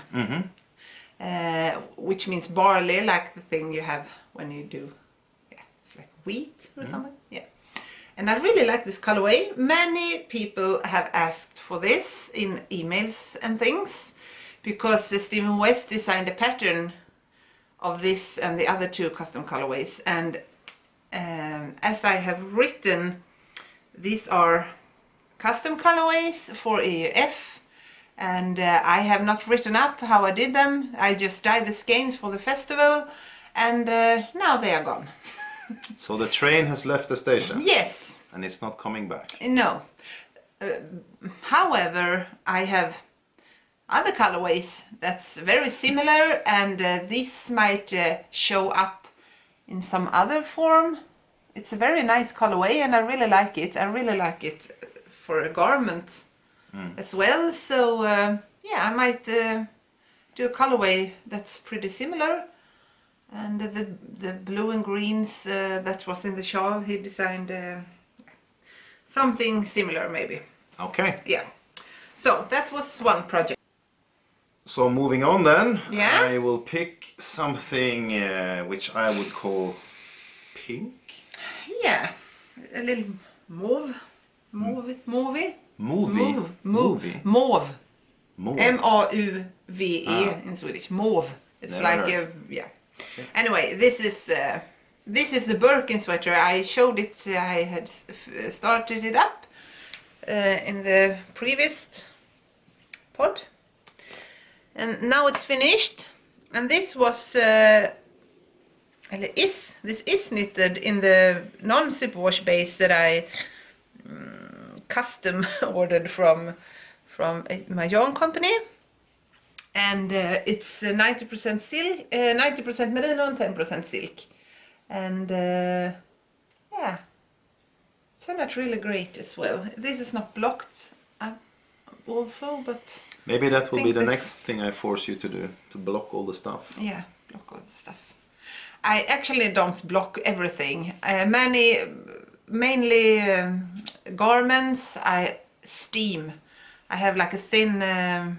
Speaker 3: which means barley, like the thing you have when you do, it's like wheat or something. Yeah. And I really like this colorway. Many people have asked for this in emails and things, because Stephen West designed a pattern of this and the other two custom colorways. And as I have written, these are custom colorways for EUF, and I have not written up how I did them. I just dyed the skeins for the festival, and now they are gone.
Speaker 2: So the train has left the station.
Speaker 3: Yes.
Speaker 2: And it's not coming back.
Speaker 3: No. However, I have other colorways that's very similar, and this might show up in some other form. It's a very nice colorway, and I really like it. I really like it for a garment as well. So yeah, I might do a colorway that's pretty similar. And the blue and greens that was in the shawl, he designed something similar maybe.
Speaker 2: Okay.
Speaker 3: Yeah. So that was one project.
Speaker 2: So moving on then,
Speaker 3: Yeah.
Speaker 2: I will pick something which I would call pink.
Speaker 3: Yeah, a little mauve.
Speaker 2: Movie?
Speaker 3: Mauve.
Speaker 2: Mauve.
Speaker 3: M-A-U-V-E in Swedish. Mauve. It's
Speaker 2: Never
Speaker 3: like
Speaker 2: heard.
Speaker 3: yeah. Anyway, this is the Birkin sweater. I showed it. I had started it up in the previous pod, and now it's finished. And this was this is knitted in the non-superwash base that I custom ordered from my yarn company, and it's 90% silk, 90% merino and 10% silk, and yeah, it turned out really great as well. This is not blocked also, but
Speaker 2: Maybe that will be
Speaker 3: think
Speaker 2: the
Speaker 3: this-
Speaker 2: next thing I force you to do, to block all the stuff.
Speaker 3: yeah, block all the stuff. I actually don't block everything. Mainly garments I steam. I have like a thin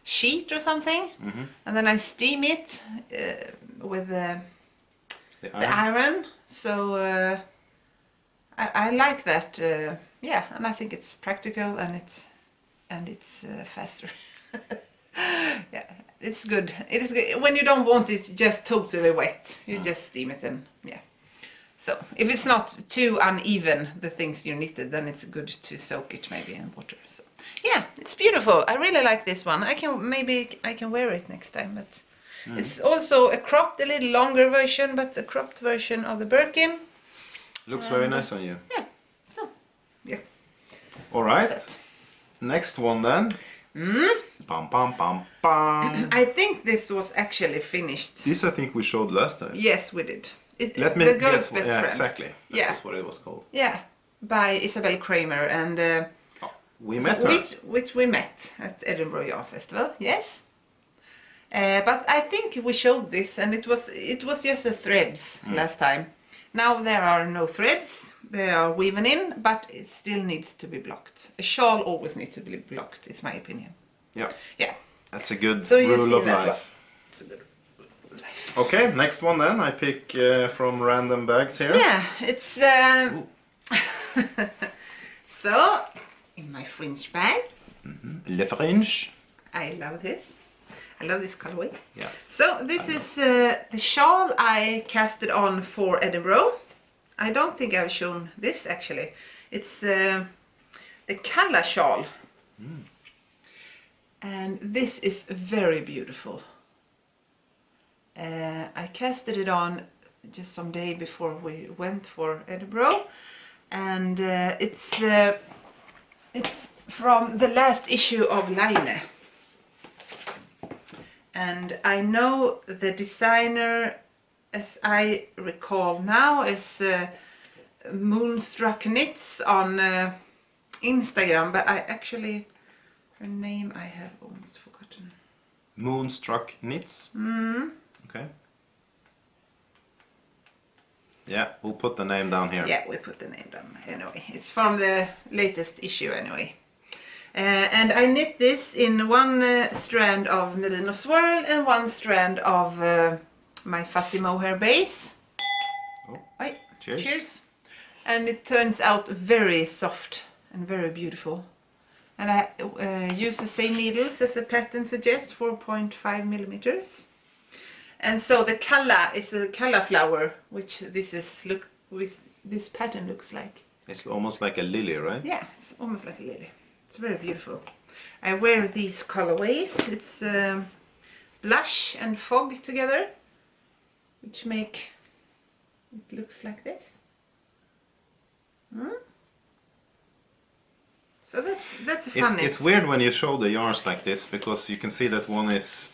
Speaker 3: sheet or something, and then I steam it with the iron. So I like that. Yeah, and I think it's practical and it's faster. Yeah, it's good. It is good when you don't want it just totally wet. You just steam it, and yeah. So if it's not too uneven, the things you knitted, then it's good to soak it maybe in water. So yeah, it's beautiful. I really like this one. Maybe I can wear it next time, but it's also a little longer version, but a cropped version of the Birkin.
Speaker 2: Looks very nice on you.
Speaker 3: Yeah. So yeah.
Speaker 2: All right.
Speaker 3: Set.
Speaker 2: Next one then. Bam, bam, bam, bam.
Speaker 3: I think this was actually finished.
Speaker 2: This I think we showed last time.
Speaker 3: Yes, we did.
Speaker 2: Let me
Speaker 3: the girl's
Speaker 2: guess.
Speaker 3: best
Speaker 2: Yeah,
Speaker 3: friend.
Speaker 2: exactly.
Speaker 3: Yeah.
Speaker 2: That's what it was called.
Speaker 3: Yeah, by Isabelle Kraemer, and
Speaker 2: We met her.
Speaker 3: which we met at Edinburgh Yarn Festival. Yes, but I think we showed this, and it was just the threads last time. Now there are no threads; they are woven in, but it still needs to be blocked. A shawl always needs to be blocked, is my opinion.
Speaker 2: Yeah.
Speaker 3: Yeah,
Speaker 2: That's a good
Speaker 3: So you
Speaker 2: rule
Speaker 3: see
Speaker 2: of
Speaker 3: that
Speaker 2: life.
Speaker 3: it's a good life.
Speaker 2: Okay, next one then. I pick from random bags here.
Speaker 3: Yeah, it's so in my fringe bag.
Speaker 2: Le fringe.
Speaker 3: I love this. I love this colorway.
Speaker 2: Yeah.
Speaker 3: So this is the shawl I casted on for Edinburgh. I don't think I've shown this actually. It's the Callashawl. And this is very beautiful. I casted it on just some day before we went for Edinburgh, and it's from the last issue of Laine. And I know the designer, as I recall now, is Moonstruck Knits on Instagram, but I actually, her name I have almost forgotten.
Speaker 2: Moonstruck Knits. Okay. Yeah, we'll put the name down here.
Speaker 3: Yeah, we put the name down anyway. It's from the latest issue anyway. And I knit this in one strand of merino swirl and one strand of my fussy mohair base.
Speaker 2: Oh,
Speaker 3: Oi,
Speaker 2: cheers.
Speaker 3: cheers! And it turns out very soft and very beautiful. And I use the same needles as the pattern suggests, 4.5 millimeters. And so the calla is a cauliflower, which this pattern looks like.
Speaker 2: It's almost like a lily, right?
Speaker 3: Yeah, it's almost like a lily. It's very beautiful. I wear these colorways. It's blush and fog together, which make it looks like this. So that's a fun knit.
Speaker 2: It's weird when you show the yarns like this, because you can see that one is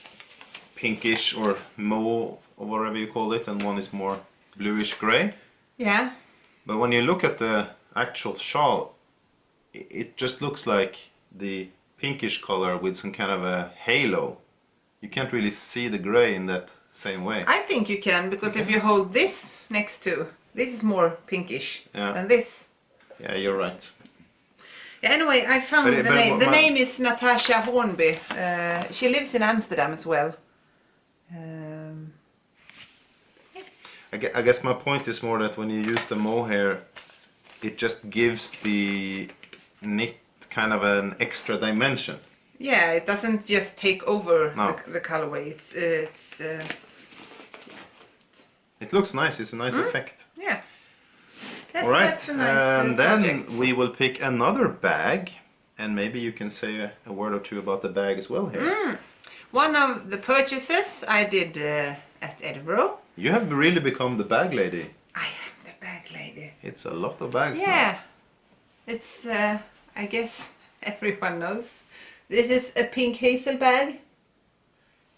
Speaker 2: pinkish or mauve or whatever you call it, and one is more bluish gray.
Speaker 3: Yeah.
Speaker 2: But when you look at the actual shawl, it just looks like the pinkish color with some kind of a halo. You can't really see the gray in that same way.
Speaker 3: I think you can, because if you hold this next to, this is more pinkish
Speaker 2: Yeah.
Speaker 3: than this.
Speaker 2: Yeah, you're right.
Speaker 3: Anyway, I found
Speaker 2: But
Speaker 3: the name. The name is Natasha Hornby. She lives in Amsterdam as well.
Speaker 2: I guess my point is more that when you use the mohair, it just gives the knit kind of an extra dimension.
Speaker 3: Yeah, it doesn't just take over
Speaker 2: No.
Speaker 3: the colorway.
Speaker 2: It looks nice. It's a nice effect.
Speaker 3: Yeah.
Speaker 2: All right,
Speaker 3: That's a nice
Speaker 2: and then
Speaker 3: project.
Speaker 2: we will pick another bag, and maybe you can say a word or two about the bag as well here.
Speaker 3: One of the purchases I did at Edinburgh.
Speaker 2: You have really become the bag lady.
Speaker 3: I am the bag lady.
Speaker 2: It's a lot of bags now.
Speaker 3: Yeah. It's, I guess everyone knows. This is a pink hazel bag.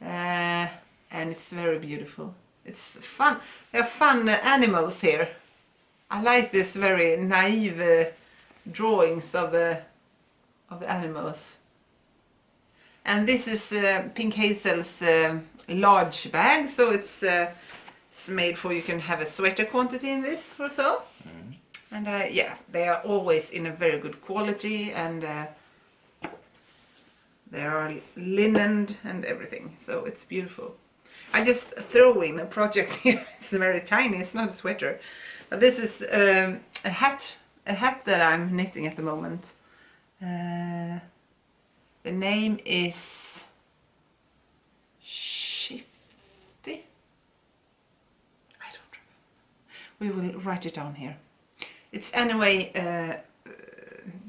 Speaker 3: And it's very beautiful. It's fun. There are fun animals here. I like this very naive drawings of the animals. And this is Pink Hazel's large bag, so it's made for you can have a sweater quantity in this or so. And yeah, they are always in a very good quality, and they are linened and everything, so it's beautiful. I just throw in a project here. It's very tiny. It's not a sweater, but this is a hat that I'm knitting at the moment. The name is Shifty. I don't remember. We will write it down here. It's anyway.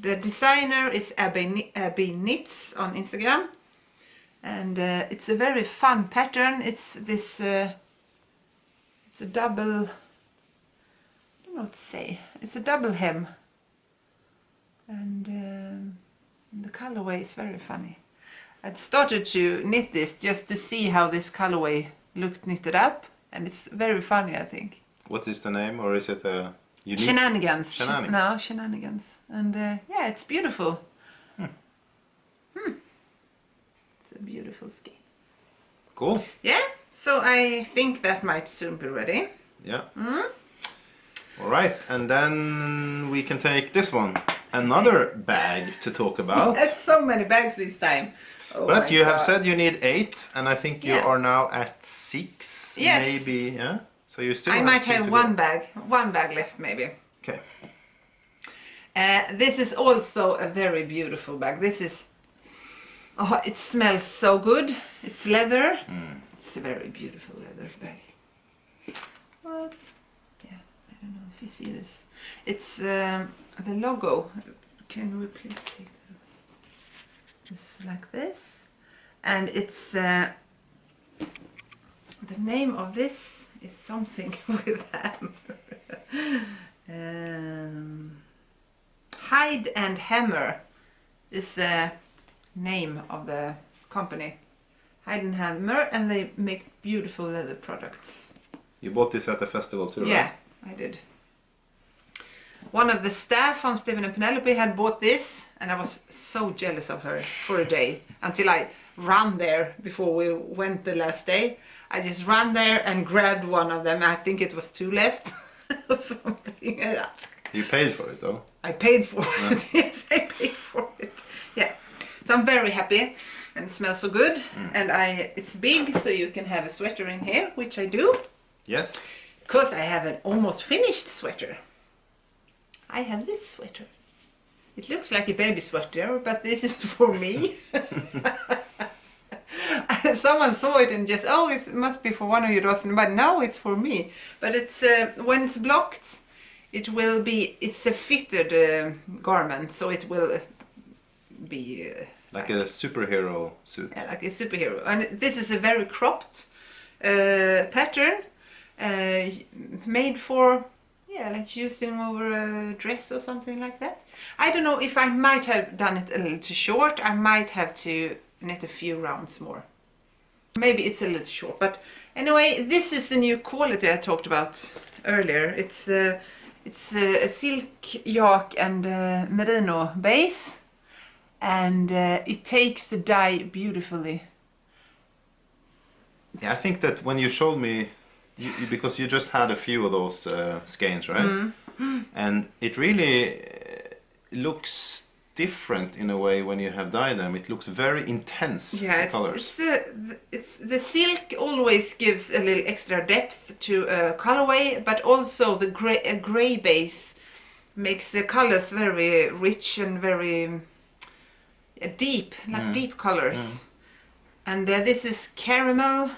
Speaker 3: The designer is Abby Knits on Instagram. And it's a very fun pattern. It's this, it's a double, I don't know what to say. It's a double hem. And the colorway is very funny. I'd started to knit this just to see how this colorway looked knitted up. And it's very funny, I think.
Speaker 2: What is the name, or is it a unique?
Speaker 3: Shenanigans.
Speaker 2: Shenanigans.
Speaker 3: No, Shenanigans. And yeah, it's beautiful. It's a beautiful skein.
Speaker 2: Cool.
Speaker 3: Yeah, so I think that might soon be ready.
Speaker 2: Yeah. All right, and then we can take this one. Another bag to talk about.
Speaker 3: There's so many bags this time. Oh
Speaker 2: But
Speaker 3: my
Speaker 2: you have
Speaker 3: God.
Speaker 2: said you need 8, and I think you
Speaker 3: Yeah.
Speaker 2: are now at 6.
Speaker 3: Yes.
Speaker 2: Maybe, yeah? So you still
Speaker 3: I
Speaker 2: have
Speaker 3: might
Speaker 2: 2
Speaker 3: have
Speaker 2: to
Speaker 3: one
Speaker 2: go.
Speaker 3: bag left maybe.
Speaker 2: Okay.
Speaker 3: This is also a very beautiful bag. This is, oh, it smells so good. It's leather. It's a very beautiful leather bag. What? Yeah, I don't know if you see this. It's the logo. Can we please take this like this? And it's the name of this is something with hammer. Hide and Hammer is the name of the company. Hide and Hammer, and they make beautiful leather products.
Speaker 2: You bought this at the festival too,
Speaker 3: Yeah,
Speaker 2: right?
Speaker 3: I did. One of the staff on Stephen and Penelope had bought this, and I was so jealous of her for a day until I ran there before we went the last day. I just ran there and grabbed one of them. I think it was 2 left or something.
Speaker 2: You paid for it though.
Speaker 3: I paid for it. Yes, I paid for it. Yeah. So I'm very happy, and it smells so good. And it's big, so you can have a sweater in here, which I do.
Speaker 2: Yes.
Speaker 3: Because I have an almost finished sweater. I have this sweater. It looks like a baby sweater, but this is for me. Someone saw it and just, oh, it must be for one of your daughters. But no, it's for me. But it's when it's blocked, it will be, it's a fitted garment, so it will be...
Speaker 2: Like a superhero suit.
Speaker 3: Yeah, like a superhero. And this is a very cropped pattern, made for, yeah, like using over a dress or something like that. I don't know if I might have done it a little too short. I might have to knit a few rounds more. Maybe it's a little short, but anyway, this is the new quality I talked about earlier. It's a silk yak and merino base, and it takes the dye beautifully.
Speaker 2: Yeah, I think that when you showed me, because you just had a few of those skeins, right? And it really looks different in a way when you have dyed them. It looks very intense,
Speaker 3: Yeah,
Speaker 2: the colors.
Speaker 3: it's the silk always gives a little extra depth to a colorway, but also the gray base makes the colors very rich and very deep, like deep colors. And this is caramel.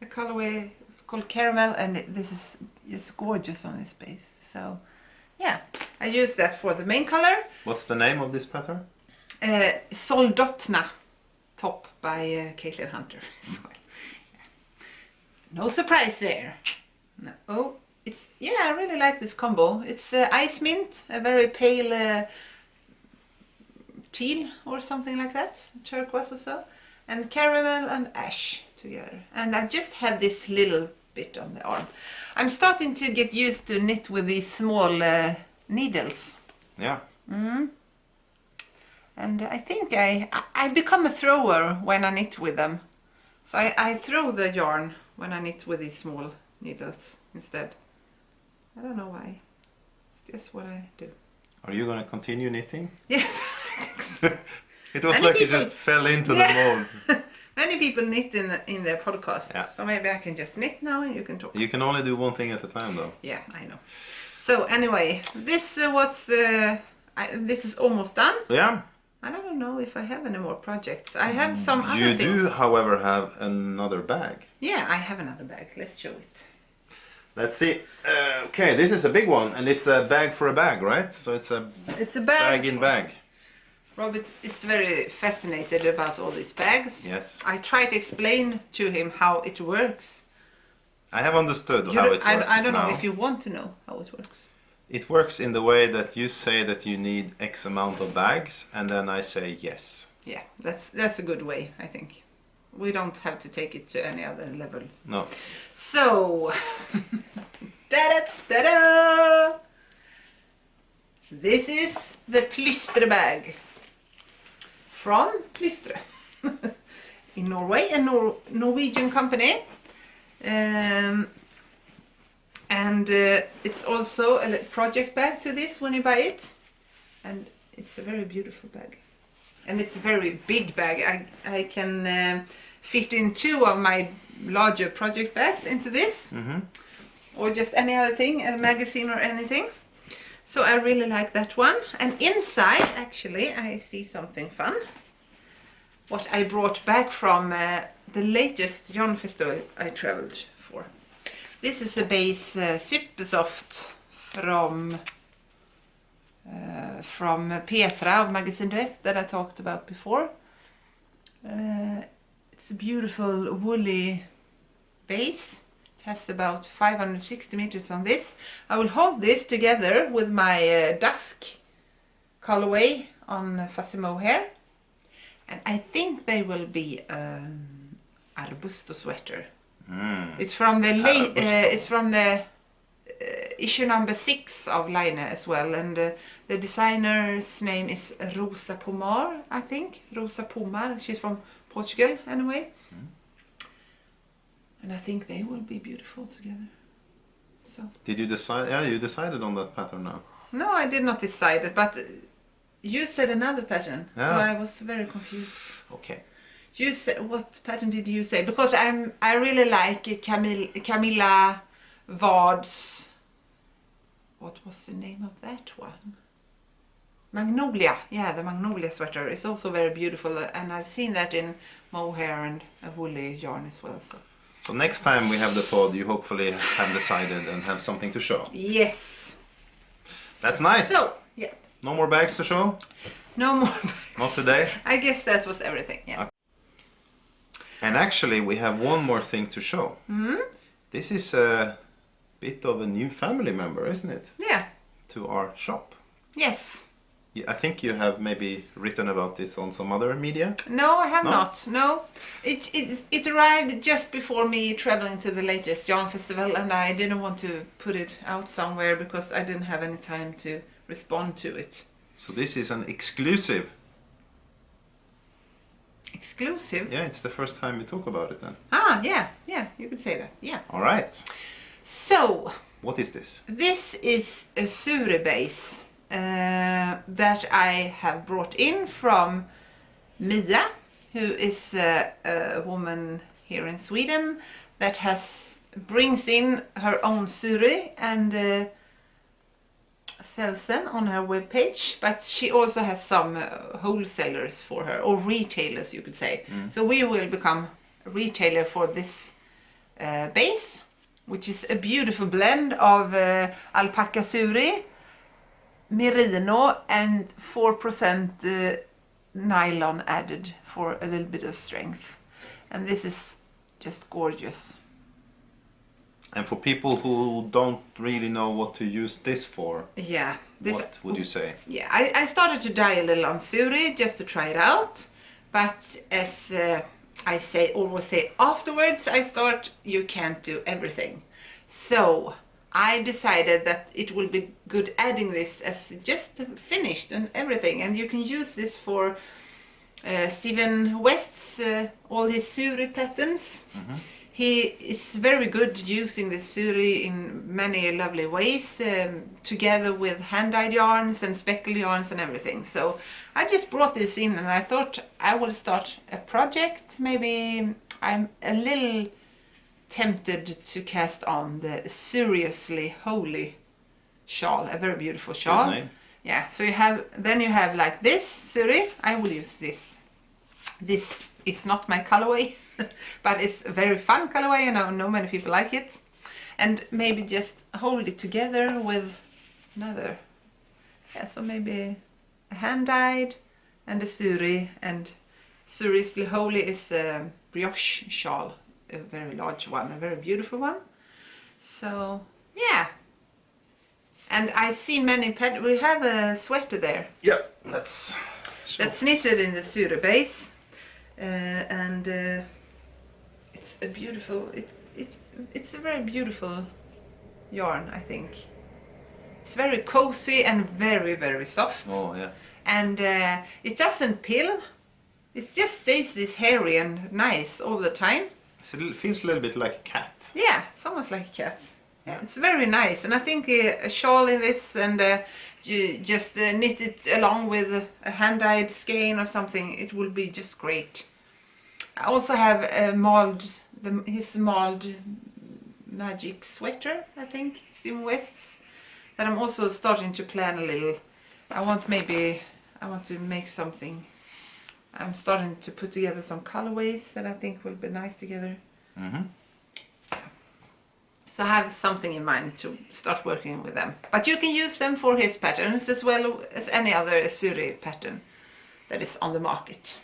Speaker 3: The colorway is called caramel, and this is just gorgeous on this base. So, yeah, I use that for the main color.
Speaker 2: What's the name of this pattern?
Speaker 3: Soldotnacrop by Cailtin Hunter. So, yeah. No surprise there. No. Oh, it's, yeah, I really like this combo. It's ice mint, a very pale teal or something like that, turquoise or so, and caramel and ash together. And I just have this little bit on the arm. I'm starting to get used to knit with these small needles.
Speaker 2: Yeah.
Speaker 3: And I think I become a thrower when I knit with them. So I throw the yarn when I knit with these small needles instead. I don't know why. It's just what I do.
Speaker 2: Are you going to continue knitting?
Speaker 3: Yes.
Speaker 2: It was
Speaker 3: Many
Speaker 2: like
Speaker 3: people-
Speaker 2: you just fell into
Speaker 3: Yeah.
Speaker 2: the mold.
Speaker 3: Many people knit in their podcasts.
Speaker 2: Yeah.
Speaker 3: So maybe I can just knit now and you can talk.
Speaker 2: You can only do one thing at a time, though.
Speaker 3: Yeah, I know. So anyway, this this is almost done.
Speaker 2: Yeah.
Speaker 3: I don't know if I have any more projects. I have some other
Speaker 2: You
Speaker 3: things.
Speaker 2: do, however, have another bag.
Speaker 3: Yeah, I have another bag. Let's show it.
Speaker 2: Let's see. Okay, this is a big one, and it's a bag for a bag, right? So it's a
Speaker 3: It's a bag.
Speaker 2: bag in bag.
Speaker 3: Robert is very fascinated about all these bags.
Speaker 2: Yes.
Speaker 3: I try to explain to him how it works.
Speaker 2: I have understood
Speaker 3: You
Speaker 2: how
Speaker 3: don't-
Speaker 2: it works
Speaker 3: I don't know
Speaker 2: now.
Speaker 3: if you want to know how it works.
Speaker 2: It works in the way that you say that you need X amount of bags, and then I say yes.
Speaker 3: Yeah, that's a good way, I think. We don't have to take it to any other level.
Speaker 2: No.
Speaker 3: So, da-da-da-da! This is the plystre bag from Plystre in Norway, a Norwegian company. And it's also a project bag to this when you buy it. And it's a very beautiful bag. And it's a very big bag. I can fit in 2 of my larger project bags into this. Or just any other thing, a magazine or anything. So I really like that one. And inside, actually, I see something fun. What I brought back from the latest yarn festival I traveled for. This is a base Supersoft from Petra of Magasinduett that I talked about before. It's a beautiful woolly base. It has about 560 meters on this. I will hold this together with my dusk colorway on Fuzzy Mohair. And I think they will be Arbusto sweater. It's from the issue number 6 of Laine as well, and the designer's name is Rosa Pomar, I think. Rosa Pomar. She's from Portugal anyway. And I think they will be beautiful together. So.
Speaker 2: Did you decide? Yeah, you decided on that pattern now.
Speaker 3: No, I did not decide it, but you said another pattern,
Speaker 2: Yeah.
Speaker 3: so I was very confused.
Speaker 2: Okay.
Speaker 3: You said, what pattern did you say? Because I really like Camilla Ward's. What was the name of that one? Magnolia. Yeah, the Magnolia sweater is also very beautiful, and I've seen that in mohair and a woolly yarn as well.
Speaker 2: So next time we have the pod, you hopefully have decided and have something to show.
Speaker 3: Yes.
Speaker 2: That's nice.
Speaker 3: So yeah,
Speaker 2: No more bags to show?
Speaker 3: no more.
Speaker 2: Not today.
Speaker 3: I guess that was everything. Yeah.
Speaker 2: Okay. And actually, we have one more thing to show. This is a bit of a new family member, isn't it?
Speaker 3: Yeah.
Speaker 2: To our shop.
Speaker 3: Yes.
Speaker 2: I think you have maybe written about this on some other media.
Speaker 3: No, I have
Speaker 2: No?
Speaker 3: not. No, it arrived just before me traveling to the latest yarn festival, and I didn't want to put it out somewhere because I didn't have any time to respond to it.
Speaker 2: So this is an exclusive.
Speaker 3: Exclusive?
Speaker 2: Yeah, it's the first time we talk about it then.
Speaker 3: Ah, yeah, you could say that. Yeah.
Speaker 2: All right.
Speaker 3: So
Speaker 2: What is this?
Speaker 3: this is a Sure base, that I have brought in from Mia, who is a woman here in Sweden that brings in her own suri and sells them on her webpage, but she also has some wholesalers for her, or retailers you could say. So we will become a retailer for this base, which is a beautiful blend of alpaca suri, merino and 4% nylon added for a little bit of strength. And this is just gorgeous.
Speaker 2: And for people who don't really know what to use this for,
Speaker 3: Yeah.
Speaker 2: what would you say?
Speaker 3: Yeah, I started to dye a little on suri just to try it out. But as I always say afterwards, you can't do everything. So I decided that it will be good adding this as just finished and everything. And you can use this for Stephen West's, all his suri patterns. He is very good using the suri in many lovely ways, together with hand-dyed yarns and speckled yarns and everything. So I just brought this in and I thought I would start a project. Maybe I'm a little tempted to cast on the Seriously Holy shawl, a very beautiful shawl.
Speaker 2: Good name.
Speaker 3: Yeah, so you have like this suri. I will use this. This is not my colorway, but it's a very fun colorway and I know many people like it. And maybe just hold it together with another. Yeah, so maybe a hand-dyed and a suri. And Seriously Holy is a brioche shawl, a very large one, a very beautiful one. So yeah. And I've seen many we have a sweater there.
Speaker 2: Yeah, that's
Speaker 3: knitted in the suri base. It's a beautiful, it's a very beautiful yarn, I think. It's very cozy and very, very soft.
Speaker 2: Oh yeah.
Speaker 3: And it doesn't pill. It just stays this hairy and nice all the time.
Speaker 2: It feels a little bit like a cat.
Speaker 3: Yeah, it's almost like a cat. Yeah, it's very nice. And I think a shawl in this and you just knit it along with a hand-dyed skein or something, it will be just great. I also have his mauled magic sweater, I think, Stephen West's, that I'm also starting to plan a little. I want to make something. I'm starting to put together some colorways that I think will be nice together. So I have something in mind to start working with them. But you can use them for his patterns as well as any other suri pattern that is on the market.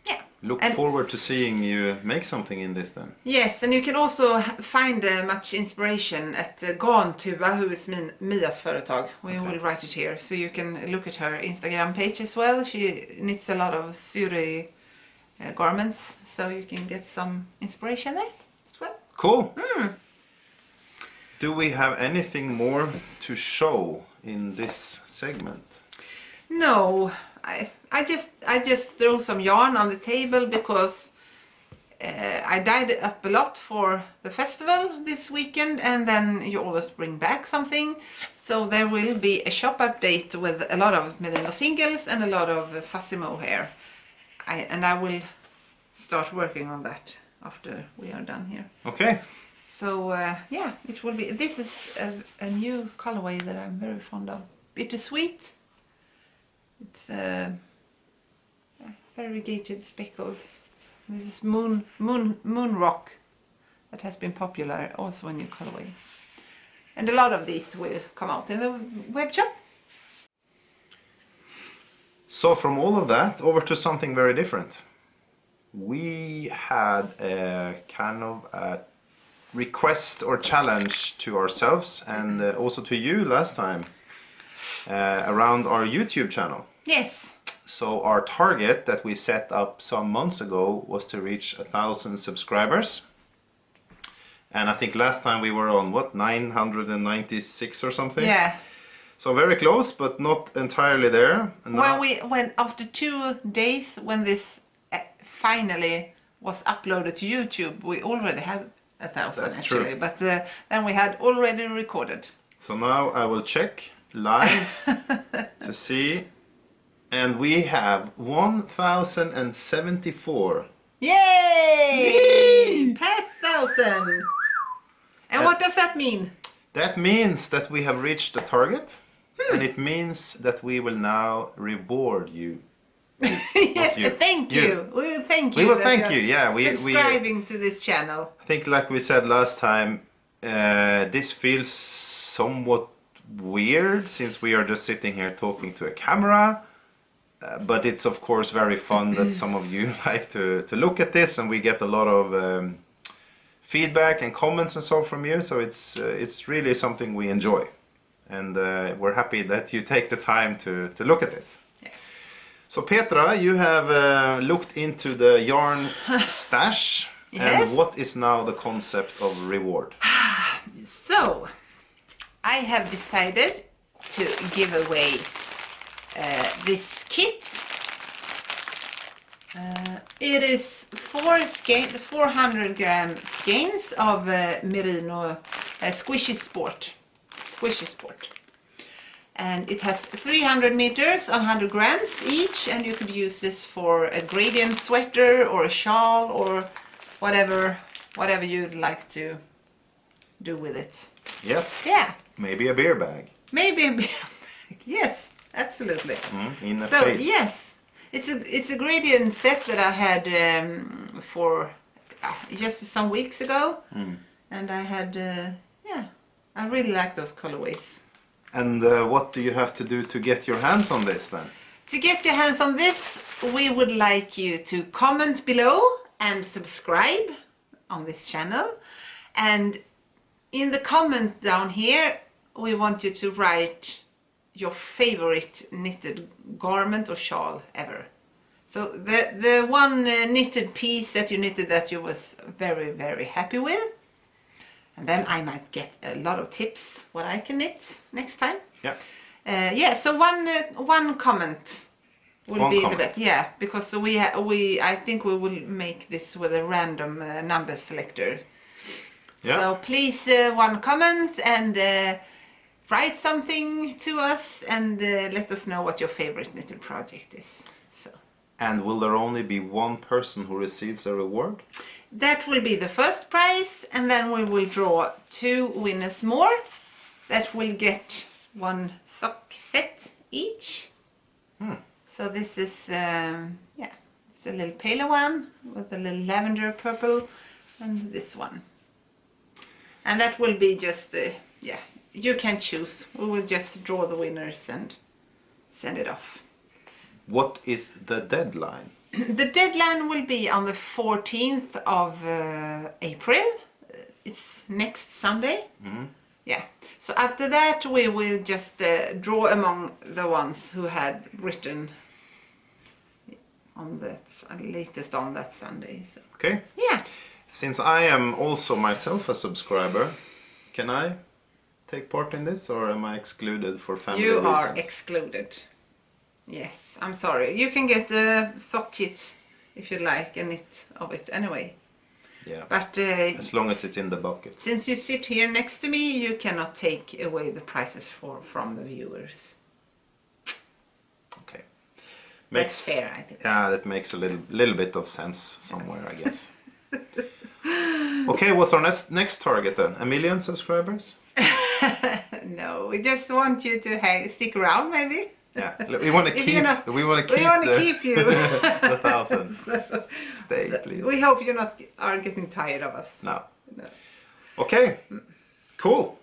Speaker 3: Yeah.
Speaker 2: Look forward to seeing you make something in this then.
Speaker 3: Yes, and you can also find much inspiration at Garntuba, who is Mias företag. We will write it here, so you can look at her Instagram page as well. She knits a lot of suri garments, so you can get some inspiration there as well.
Speaker 2: Cool. Do we have anything more to show in this segment?
Speaker 3: No, I just threw some yarn on the table because I dyed it up a lot for the festival this weekend, and then you always bring back something. So there will be a shop update with a lot of merino singles and a lot of fussy mohair. I will start working on that after we are done here.
Speaker 2: Okay.
Speaker 3: So yeah, it will be. This is a new colorway that I'm very fond of. Bittersweet. It's variegated speckled. This is moon rock that has been popular, also a new colorway. And a lot of these will come out in the web shop.
Speaker 2: So from all of that over to something very different. We had a kind of a request or challenge to ourselves and also to you last time around our YouTube channel.
Speaker 3: Yes.
Speaker 2: So our target that we set up some months ago was to reach 1,000 subscribers. And I think last time we were on, what, 996 or something?
Speaker 3: Yeah.
Speaker 2: So very close, but not entirely there. And
Speaker 3: Well, when after 2 days, when this finally was uploaded to YouTube, we already had 1,000
Speaker 2: That's
Speaker 3: actually.
Speaker 2: true.
Speaker 3: But then we had already recorded.
Speaker 2: So now I will check line to see. And we have 1,074.
Speaker 3: Yay! Past 1,000. And what does that mean?
Speaker 2: That means that we have reached the target. And it means that we will now reward you.
Speaker 3: Yes, thank you. We will thank you.
Speaker 2: We will
Speaker 3: that
Speaker 2: thank
Speaker 3: you're
Speaker 2: you, yeah.
Speaker 3: subscribing to this channel.
Speaker 2: I think like we said last time, this feels somewhat weird since we are just sitting here talking to a camera. But it's of course very fun that some of you like to look at this, and we get a lot of feedback and comments and so from you. So it's really something we enjoy, and we're happy that you take the time to look at this.
Speaker 3: Yeah.
Speaker 2: So Petra, you have looked into the yarn stash.
Speaker 3: Yes.
Speaker 2: And what is now the concept of reward?
Speaker 3: So, I have decided to give away this kit. It is 400 gram skeins of merino squishy sport. And it has 300 meters on 100 grams each, and you could use this for a gradient sweater or a shawl or whatever you'd like to do with it.
Speaker 2: Yes.
Speaker 3: Yeah.
Speaker 2: Maybe a beer bag.
Speaker 3: Maybe a beer bag. Yes, absolutely.
Speaker 2: In a
Speaker 3: So
Speaker 2: shade.
Speaker 3: yes, it's a gradient set that I had for just some weeks ago, and I had I really like those colorways.
Speaker 2: And what do you have to do to get your hands on this then?
Speaker 3: To get your hands on this, we would like you to comment below and subscribe on this channel. And in the comment down here, we want you to write your favorite knitted garment or shawl ever. So the one knitted piece that you knitted that you was very, very happy with. And then I might get a lot of tips what I can knit next time.
Speaker 2: Yeah.
Speaker 3: So one comment will
Speaker 2: One
Speaker 3: be
Speaker 2: comment.
Speaker 3: the best. Yeah, because I think we will make this with a random number selector.
Speaker 2: Yeah.
Speaker 3: So please one comment and write something to us and let us know what your favorite knitted project is. So
Speaker 2: And will there only be one person who receives a reward?
Speaker 3: that will be the first prize, and then we will draw 2 winners more that will get 1 sock set each. So this is it's a little paler one with a little lavender purple, and this one. And that will be just you can choose. We will just draw the winners and send it off.
Speaker 2: What is the deadline?
Speaker 3: The deadline will be on the 14th of April. It's next Sunday. Yeah. So after that we will just draw among the ones who had written on that latest on that Sunday. So.
Speaker 2: Okay.
Speaker 3: Yeah.
Speaker 2: Since I am also myself a subscriber, can I take part in this, or am I excluded for family
Speaker 3: You
Speaker 2: reasons?
Speaker 3: are excluded. Yes, I'm sorry. You can get a sock kit if you like, a knit of it anyway.
Speaker 2: Yeah.
Speaker 3: But
Speaker 2: As long as it's in the bucket.
Speaker 3: since you sit here next to me, you cannot take away the prizes from the viewers.
Speaker 2: Okay.
Speaker 3: That's fair, I think.
Speaker 2: Yeah, that makes a little bit of sense somewhere, I guess. Okay, what's our next target then? 1 million subscribers?
Speaker 3: No, we just want you to stick around, maybe.
Speaker 2: Yeah, we want to
Speaker 3: If
Speaker 2: keep.
Speaker 3: you're not-
Speaker 2: We want to
Speaker 3: We want to
Speaker 2: the,
Speaker 3: keep you.
Speaker 2: the thousands. Stay, please.
Speaker 3: We hope you are getting tired of us.
Speaker 2: No.
Speaker 3: No.
Speaker 2: Okay. Cool.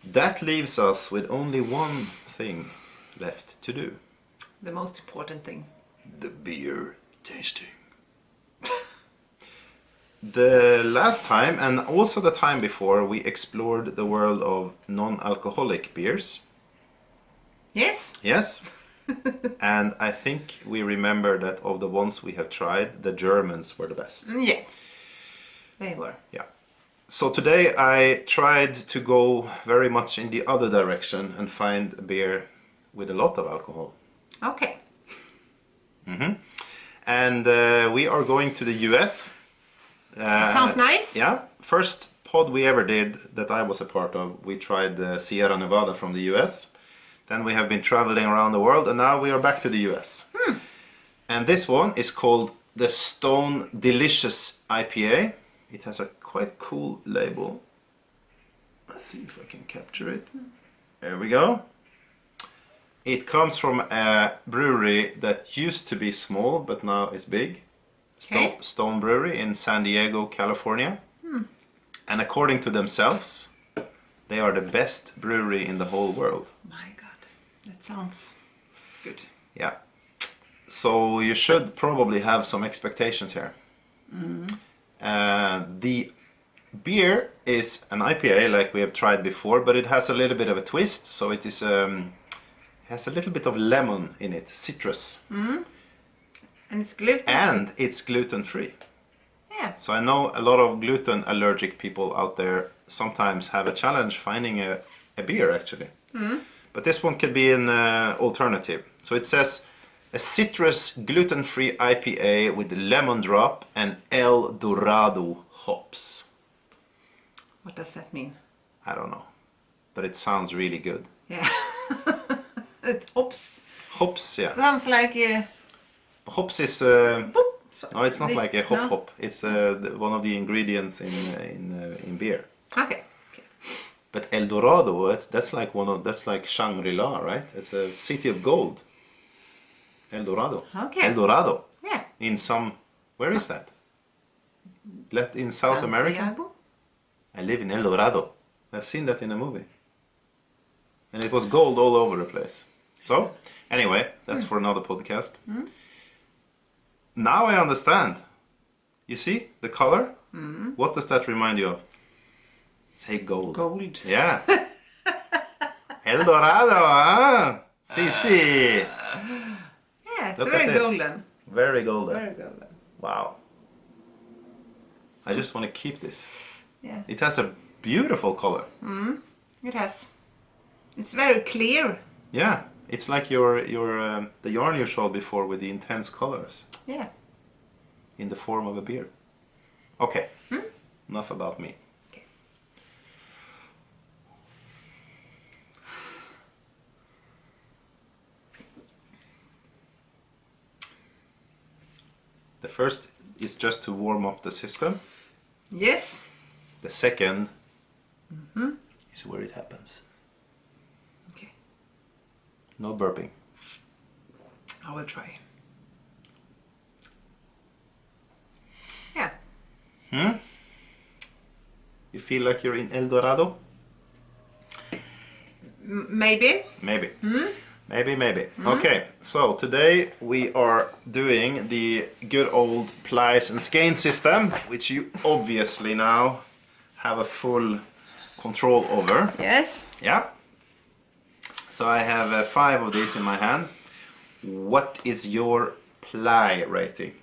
Speaker 2: That leaves us with only one thing left to do.
Speaker 3: The most important thing.
Speaker 2: The beer tasting. The last time, and also the time before, we explored the world of non-alcoholic beers.
Speaker 3: Yes?
Speaker 2: Yes. And I think we remember that of the ones we have tried, the Germans were the best.
Speaker 3: Yeah. They were.
Speaker 2: Yeah. So today I tried to go very much in the other direction and find a beer with a lot of alcohol.
Speaker 3: Okay.
Speaker 2: And we are going to the US.
Speaker 3: Sounds nice.
Speaker 2: Yeah. First pod we ever did that I was a part of, we tried the Sierra Nevada from the US. Then we have been traveling around the world, and now we are back to the US. And this one is called the Stone Delicious IPA. It has a quite cool label. Let's see if I can capture it. There we go. It comes from a brewery that used to be small, but now is big.
Speaker 3: Okay.
Speaker 2: Stone Brewery in San Diego, California. And according to themselves, they are the best brewery in the whole world.
Speaker 3: My God, that sounds good.
Speaker 2: Yeah. So you should probably have some expectations here. The beer is an IPA like we have tried before, but it has a little bit of a twist. So it is has a little bit of lemon in it, citrus.
Speaker 3: And it's gluten.
Speaker 2: And it's gluten free.
Speaker 3: Yeah.
Speaker 2: So I know a lot of gluten allergic people out there sometimes have a challenge finding a beer actually. But this one could be an alternative. So it says a citrus gluten-free IPA with lemon drop and El Dorado hops.
Speaker 3: What does that mean?
Speaker 2: I don't know, but it sounds really good.
Speaker 3: Yeah. Hops.
Speaker 2: Hops, yeah.
Speaker 3: Sounds like
Speaker 2: Hops is
Speaker 3: boop.
Speaker 2: no, it's not
Speaker 3: This-
Speaker 2: like a hop
Speaker 3: no?
Speaker 2: hop. It's one of the ingredients in beer.
Speaker 3: Okay.
Speaker 2: But El Dorado, that's like Shangri-La, right? It's a city of gold. El Dorado.
Speaker 3: Okay.
Speaker 2: El Dorado.
Speaker 3: Yeah.
Speaker 2: Where is that? In South America?
Speaker 3: Santiago?
Speaker 2: I live in El Dorado. I've seen that in a movie. And it was gold all over the place. So, anyway, that's for another podcast. Now I understand. You see the color? What does that remind you of? Say gold.
Speaker 3: Gold.
Speaker 2: Yeah. El Dorado, huh? Si.
Speaker 3: Yeah, it's
Speaker 2: Look
Speaker 3: very
Speaker 2: at this.
Speaker 3: golden.
Speaker 2: Very golden.
Speaker 3: Very golden.
Speaker 2: Wow. I just want to keep this.
Speaker 3: Yeah.
Speaker 2: It has a beautiful color.
Speaker 3: It has. It's very clear.
Speaker 2: Yeah. It's like the yarn you showed before with the intense colors
Speaker 3: Yeah.
Speaker 2: in the form of a beer. Okay. Enough about me.
Speaker 3: Okay.
Speaker 2: The first is just to warm up the system.
Speaker 3: Yes.
Speaker 2: The second is where it happens.
Speaker 3: Okay.
Speaker 2: No burping.
Speaker 3: I will try. Yeah.
Speaker 2: You feel like you're in El Dorado?
Speaker 3: Maybe.
Speaker 2: Maybe. Maybe. Okay, so today we are doing the good old plies and skein system, which you obviously now have a full control over.
Speaker 3: Yes.
Speaker 2: Yeah. So I have 5 of these in my hand. What is your ply rating?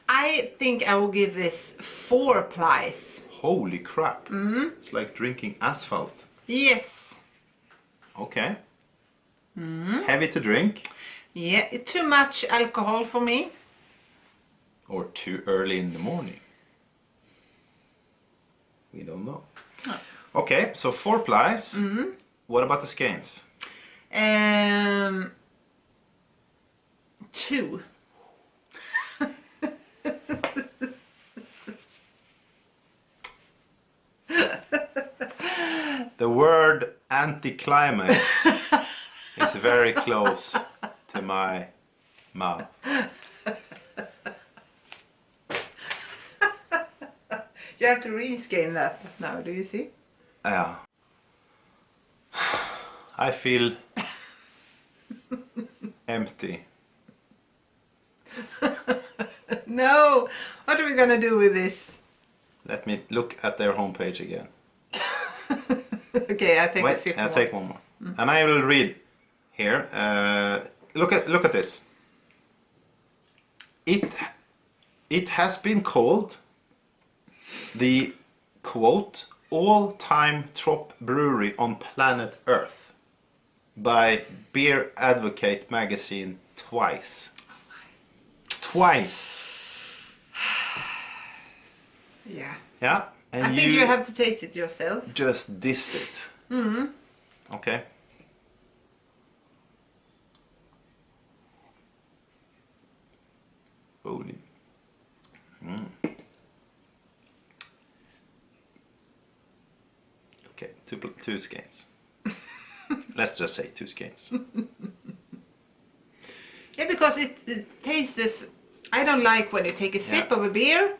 Speaker 3: I think I will give this 4 plies.
Speaker 2: Holy crap. It's like drinking asphalt.
Speaker 3: Yes.
Speaker 2: Okay. Heavy to drink
Speaker 3: Yeah, too much alcohol for me.
Speaker 2: or too early in the morning? We don't know. Okay, so 4 plies. What about the skeins?
Speaker 3: 2.
Speaker 2: The word anticlimax is very close to my mouth.
Speaker 3: You have to rescan that now, do you see?
Speaker 2: Yeah. I feel empty.
Speaker 3: No! What are we gonna do with this?
Speaker 2: Let me look at their homepage again.
Speaker 3: Okay, I take a
Speaker 2: Wait,
Speaker 3: sip
Speaker 2: I'll
Speaker 3: more.
Speaker 2: take one more. And I will read here. Look at this. It has been called the quote all-time top brewery on planet Earth by Beer Advocate magazine twice. Twice.
Speaker 3: Yeah.
Speaker 2: Yeah. And
Speaker 3: I think you have to taste it yourself.
Speaker 2: just dissed it. Mm-hmm. Okay. Holy. Okay, two skeins. Let's just say 2 skeins.
Speaker 3: Yeah, because it tastes. I don't like when you take a sip of a beer.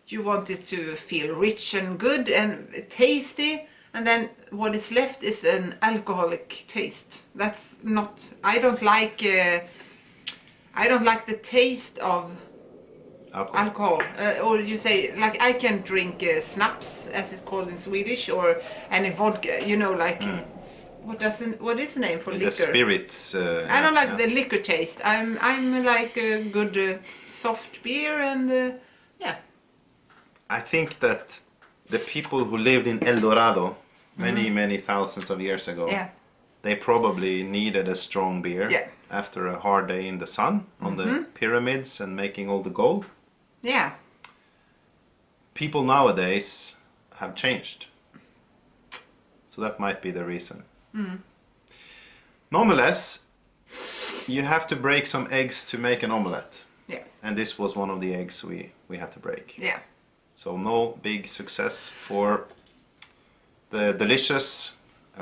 Speaker 3: You want it to feel rich and good and tasty, and then what is left is an alcoholic taste. That's not. I don't like. I don't like the taste of alcohol. Or you say like I can drink snaps, as it's called in Swedish, or any vodka. You know, like. What is the name for liquor?
Speaker 2: The spirits.
Speaker 3: I don't like the liquor taste. I'm like a good soft beer and yeah.
Speaker 2: I think that the people who lived in El Dorado many thousands of years ago, they probably needed a strong beer after a hard day in the sun on the pyramids and making all the gold.
Speaker 3: Yeah.
Speaker 2: People nowadays have changed. So that might be the reason. Nonetheless, you have to break some eggs to make an omelette.
Speaker 3: Yeah.
Speaker 2: And this was one of the eggs we had to break.
Speaker 3: Yeah.
Speaker 2: So no big success for the delicious,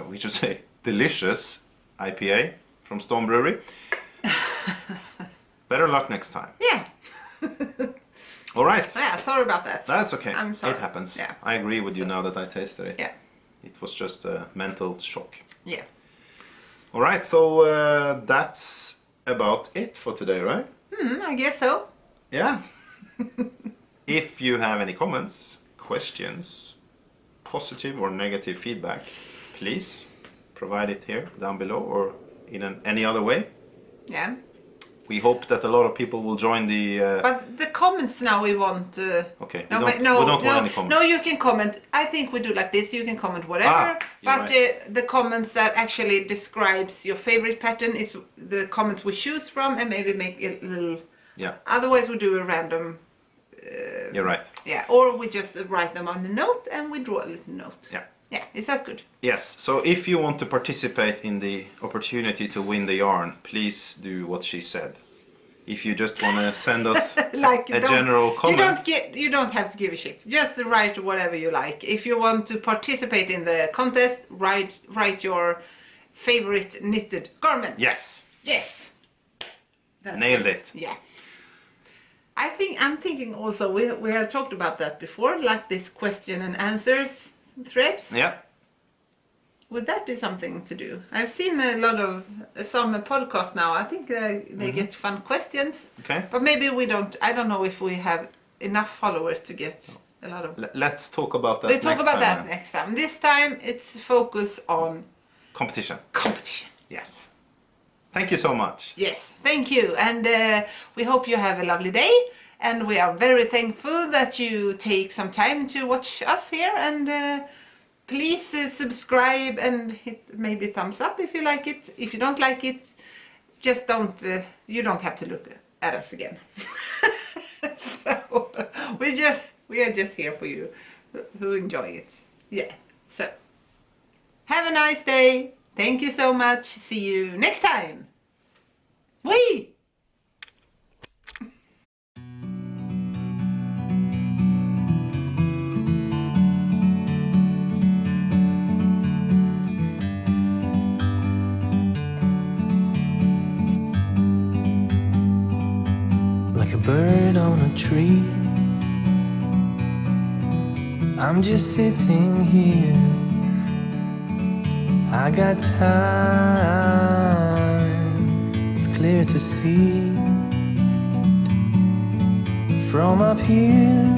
Speaker 2: we should say delicious IPA from Stone Brewery. Better luck next time.
Speaker 3: Yeah.
Speaker 2: All right.
Speaker 3: Yeah, sorry about that.
Speaker 2: That's okay.
Speaker 3: I'm sorry.
Speaker 2: It happens.
Speaker 3: Yeah.
Speaker 2: I agree with you now that I tasted it.
Speaker 3: Yeah.
Speaker 2: It was just a mental shock.
Speaker 3: Yeah.
Speaker 2: All right, so that's about it for today, right?
Speaker 3: I guess so.
Speaker 2: Yeah. If you have any comments, questions, positive or negative feedback, please provide it here down below or in any other way.
Speaker 3: Yeah.
Speaker 2: We hope that a lot of people will join the...
Speaker 3: But the comments now we want...
Speaker 2: Okay,
Speaker 3: no,
Speaker 2: we don't want any comments.
Speaker 3: No, you can comment. I think we do like this. You can comment whatever. But
Speaker 2: right.
Speaker 3: The comments that actually describes your favorite pattern is the comments we choose from and maybe make it a little...
Speaker 2: Yeah.
Speaker 3: Otherwise we do a random...
Speaker 2: You're right.
Speaker 3: Yeah, or we just write them on a note and we draw a little note.
Speaker 2: Yeah.
Speaker 3: Yeah, is that good?
Speaker 2: Yes, so if you want to participate in the opportunity to win the yarn, please do what she said. If you just want to send us
Speaker 3: like,
Speaker 2: a general comment.
Speaker 3: You don't have to give a shit. Just write whatever you like. If you want to participate in the contest, write your favorite knitted garment.
Speaker 2: Yes.
Speaker 3: Yes. That's
Speaker 2: Nailed it.
Speaker 3: Yeah. I'm thinking also we have talked about that before, like this question and answers threads.
Speaker 2: Yeah.
Speaker 3: Would that be something to do? I've seen a lot of some podcasts now. I think they get fun questions.
Speaker 2: Okay.
Speaker 3: But maybe we don't. I don't know if we have enough followers to get a lot of.
Speaker 2: Let's talk about that.
Speaker 3: We'll talk about that next time. This time it's focus on
Speaker 2: competition.
Speaker 3: Competition.
Speaker 2: Yes. Thank you so much.
Speaker 3: Yes, thank you, and we hope you have a lovely day. And we are very thankful that you take some time to watch us here. And please subscribe and hit maybe thumbs up if you like it. If you don't like it, just don't. You don't have to look at us again. So we are just here for you who enjoy it. Yeah. So have a nice day. Thank you so much. See you next time. Whee!
Speaker 5: Like a bird on a tree, I'm just sitting here. I got time, it's clear to see. From up here